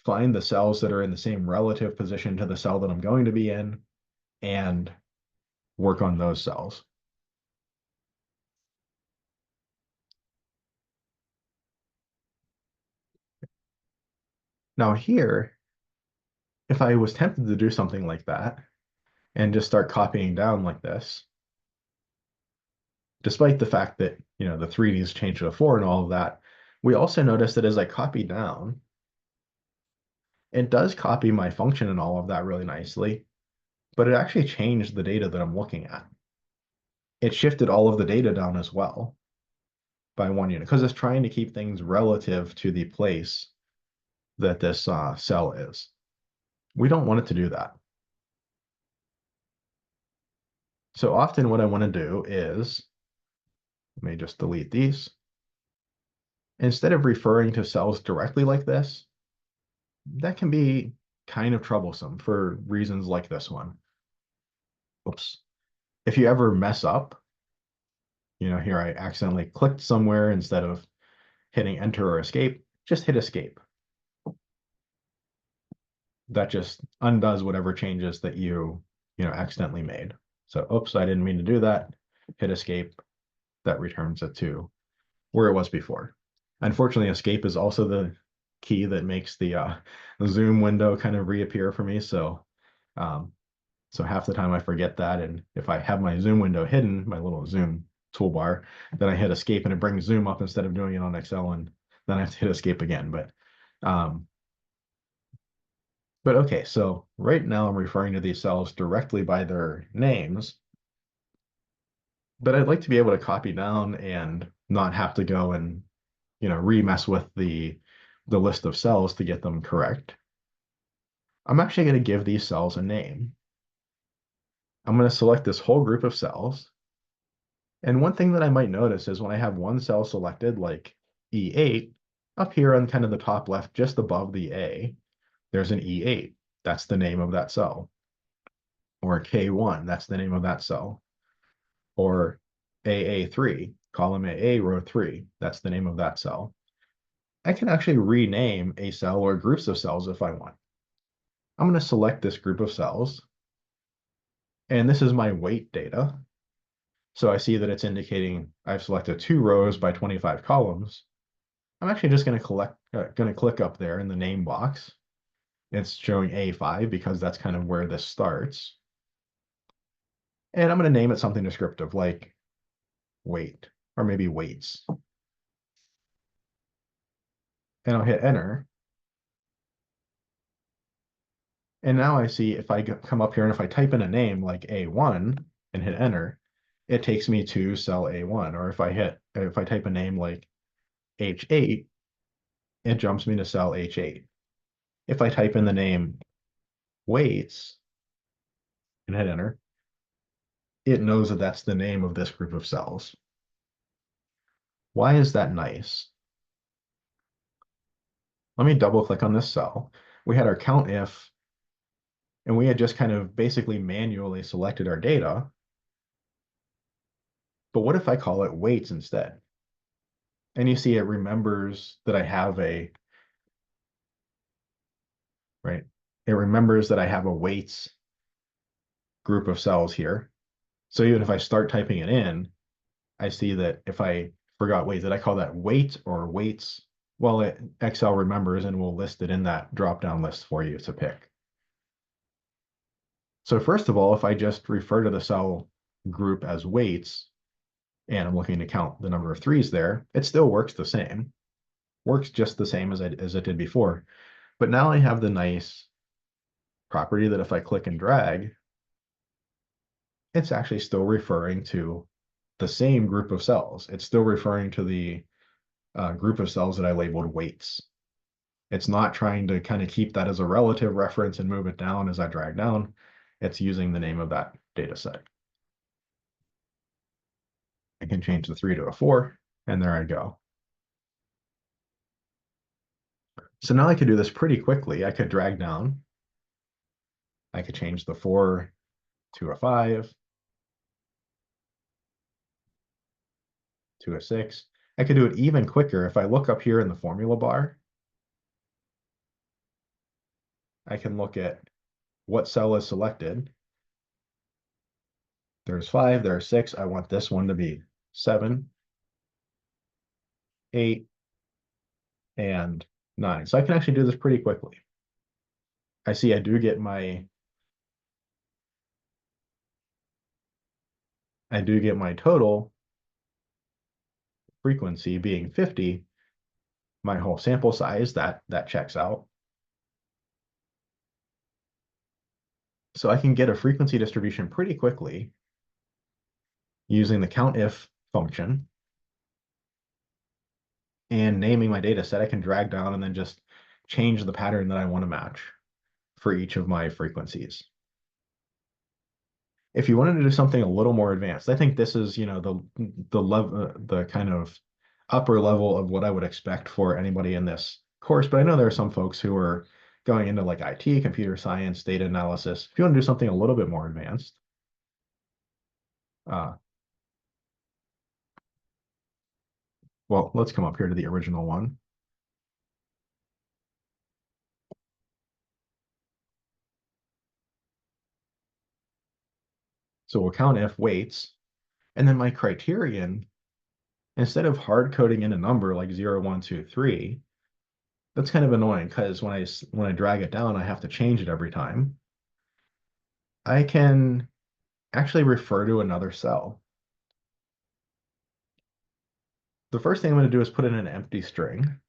find the cells that are in the same relative position to the cell that I'm going to be in and work on those cells. Now here, if I was tempted to do something like that and just start copying down like this, despite the fact that, the 3Ds changed to a 4 and all of that, we also notice that as I copy down, it does copy my function and all of that really nicely, but it actually changed the data that I'm looking at. It shifted all of the data down as well by 1 unit because it's trying to keep things relative to the place that this cell is. We don't want it to do that. So often what I want to do is, let me just delete these. Instead of referring to cells directly like this, that can be kind of troublesome for reasons like this one. Oops. If you ever mess up, here I accidentally clicked somewhere instead of hitting enter or escape, just hit escape. That just undoes whatever changes that you accidentally made. So, oops, I didn't mean to do that. Hit escape. That returns it to where it was before. Unfortunately, escape is also the key that makes the Zoom window kind of reappear for me. So half the time I forget that. And if I have my Zoom window hidden, my little Zoom toolbar, then I hit escape and it brings Zoom up instead of doing it on Excel. And then I have to hit escape again. But But okay, so right now I'm referring to these cells directly by their names, but I'd like to be able to copy down and not have to go and, remess with the list of cells to get them correct. I'm actually going to give these cells a name. I'm going to select this whole group of cells. And one thing that I might notice is when I have one cell selected, like E8, up here on kind of the top left, just above the A, there's an E8. That's the name of that cell. Or K1, that's the name of that cell. Or AA3, column AA, row 3, that's the name of that cell. I can actually rename a cell or groups of cells if I want. I'm going to select this group of cells, and this is my weight data. So I see that it's indicating I've selected 2 rows by 25 columns. I'm actually just going to click up there in the name box. It's showing A5 because that's kind of where this starts. And I'm going to name it something descriptive like weight, or maybe weights. And I'll hit enter. And now I see if I come up here and if I type in a name like A1 and hit enter, it takes me to cell A1. Or if I type a name like H8, it jumps me to cell H8. If I type in the name weights and hit enter, it knows that that's the name of this group of cells. Why is that nice? Let me double click on this cell. We had our count if, and we had just kind of basically manually selected our data. But what if I call it weights instead? And you see it remembers that I have right? It remembers that I have a weights group of cells here. So even if I start typing it in, I see that if I forgot weights, that I call that weight or weights, well, Excel remembers and will list it in that drop-down list for you to pick. So first of all, if I just refer to the cell group as weights, and I'm looking to count the number of threes there, it still works the same. Works just the same as it did before. But now I have the nice property that if I click and drag, it's actually still referring to the same group of cells. It's still referring to the group of cells that I labeled weights. It's not trying to kind of keep that as a relative reference and move it down as I drag down. It's using the name of that data set. I can change the 3 to a 4, and there I go. So now I could do this pretty quickly. I could drag down. I could change the 4 to a 5, to a 6. I could do it even quicker. If I look up here in the formula bar, I can look at what cell is selected. There's 5, there's 6. I want this one to be 7, 8, and 9. So I can actually do this pretty quickly. I see I do get my total frequency being 50. My whole sample size, that checks out. So I can get a frequency distribution pretty quickly using the COUNTIF function and naming my data set. I can drag down and then just change the pattern that I want to match for each of my frequencies. If you wanted to do something a little more advanced, I think this is, the kind of upper level of what I would expect for anybody in this course. But I know there are some folks who are going into like IT, computer science, data analysis. If you want to do something a little bit more advanced, well, let's come up here to the original one. So we'll count if weights, and then my criterion, instead of hard coding in a number like 0, 1, 2, 3, that's kind of annoying because when I drag it down, I have to change it every time. I can actually refer to another cell. The first thing I'm going to do is put in an empty string.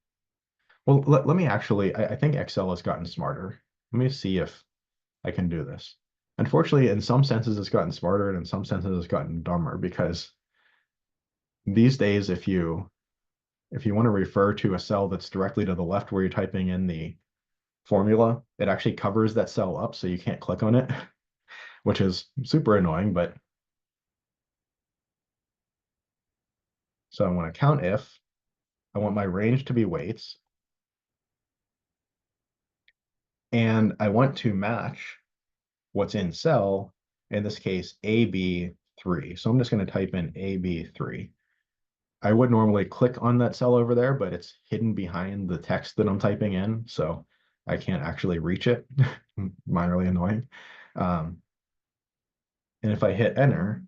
Well, let me actually, I think Excel has gotten smarter. let me see if I can do this. Unfortunately, in some senses, it's gotten smarter, and in some senses, it's gotten dumber, because these days, if you want to refer to a cell that's directly to the left where you're typing in the formula, it actually covers that cell up so you can't click on it, which is super annoying. But so I want to count if, I want my range to be weights, and I want to match what's in cell, in this case, AB3. So I'm just going to type in AB3. I would normally click on that cell over there, but it's hidden behind the text that I'm typing in, so I can't actually reach it. Minorly annoying. And if I hit enter,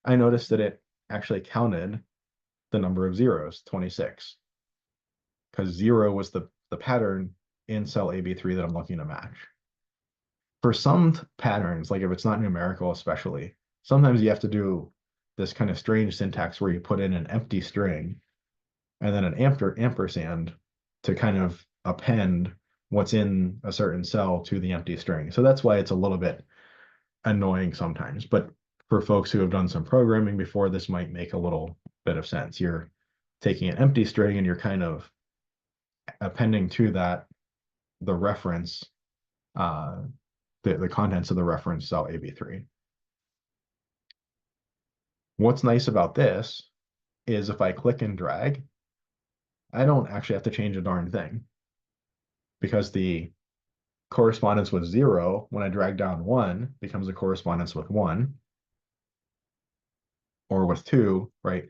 I noticed that it actually counted the number of zeros, 26, because 0 was the pattern in cell AB3 that I'm looking to match. For some patterns, like if it's not numerical especially, sometimes you have to do this kind of strange syntax where you put in an empty string and then an ampersand to kind of append what's in a certain cell to the empty string. So that's why it's a little bit annoying sometimes. But for folks who have done some programming before, this might make a little bit of sense. You're taking an empty string and you're kind of appending to that the reference, uh, the contents of the reference cell AB3. What's nice about this is if I click and drag, I don't actually have to change a darn thing, because the correspondence with 0, when I drag down 1, becomes a correspondence with 1, or with 2, right?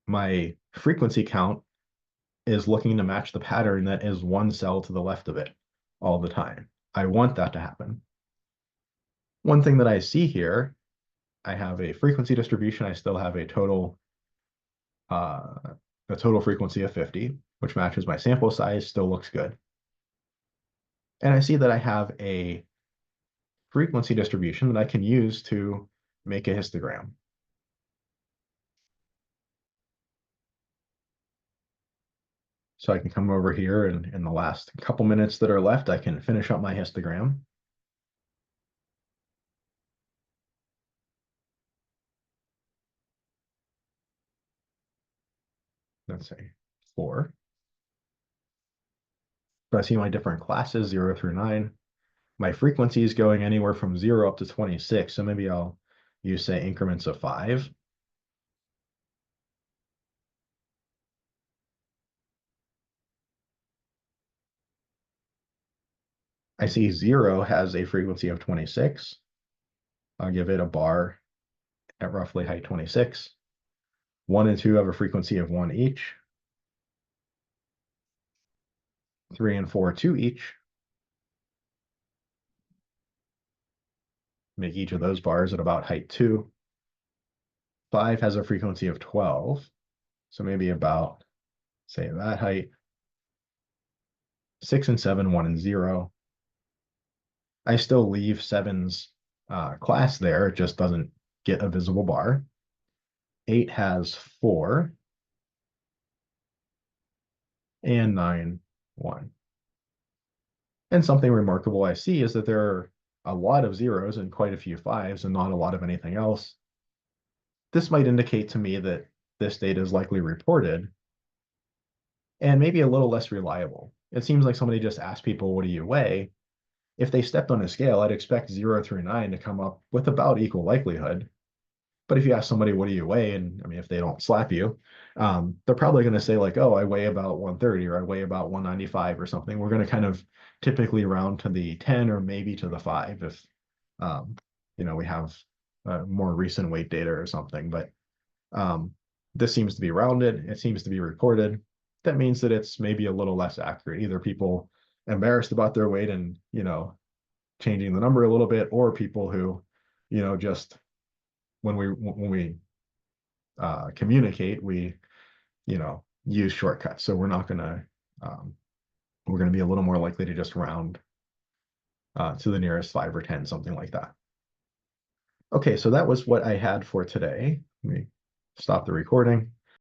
My frequency count is looking to match the pattern that is one cell to the left of it all the time. I want that to happen. One thing that I see here, I have a frequency distribution. I still have a total frequency of 50, which matches my sample size, still looks good. And I see that I have a frequency distribution that I can use to make a histogram. So I can come over here, and in the last couple minutes that are left, I can finish up my histogram. Let's say 4. So I see my different classes, 0 through 9. My frequency is going anywhere from 0 up to 26. So maybe I'll use, say, increments of 5. I see 0 has a frequency of 26. I'll give it a bar at roughly height 26. 1 and 2 have a frequency of 1 each. 3 and 4, 2 each. Make each of those bars at about height 2. 5 has a frequency of 12. So maybe about, say, that height. 6 and 7, 1 and 0. I still leave 7's class there. It just doesn't get a visible bar. 8 has 4. And 9, 1. And something remarkable I see is that there are a lot of zeros and quite a few 5s and not a lot of anything else. This might indicate to me that this data is likely reported and maybe a little less reliable. It seems like somebody just asked people, what do you weigh? If they stepped on a scale, I'd expect 0 through 9 to come up with about equal likelihood. But if you ask somebody, what do you weigh? And I mean, if they don't slap you, they're probably going to say like, oh, I weigh about 130 or I weigh about 195 or something. We're going to kind of typically round to the 10 or maybe to the 5 if, we have more recent weight data or something. But this seems to be rounded. It seems to be reported. That means that it's maybe a little less accurate. Either people embarrassed about their weight and, changing the number a little bit, or people who, just when we communicate, we use shortcuts. So we're not gonna we're gonna be a little more likely to just round to the nearest 5 or 10, something like that. Okay, so that was what I had for today. Let me stop the recording.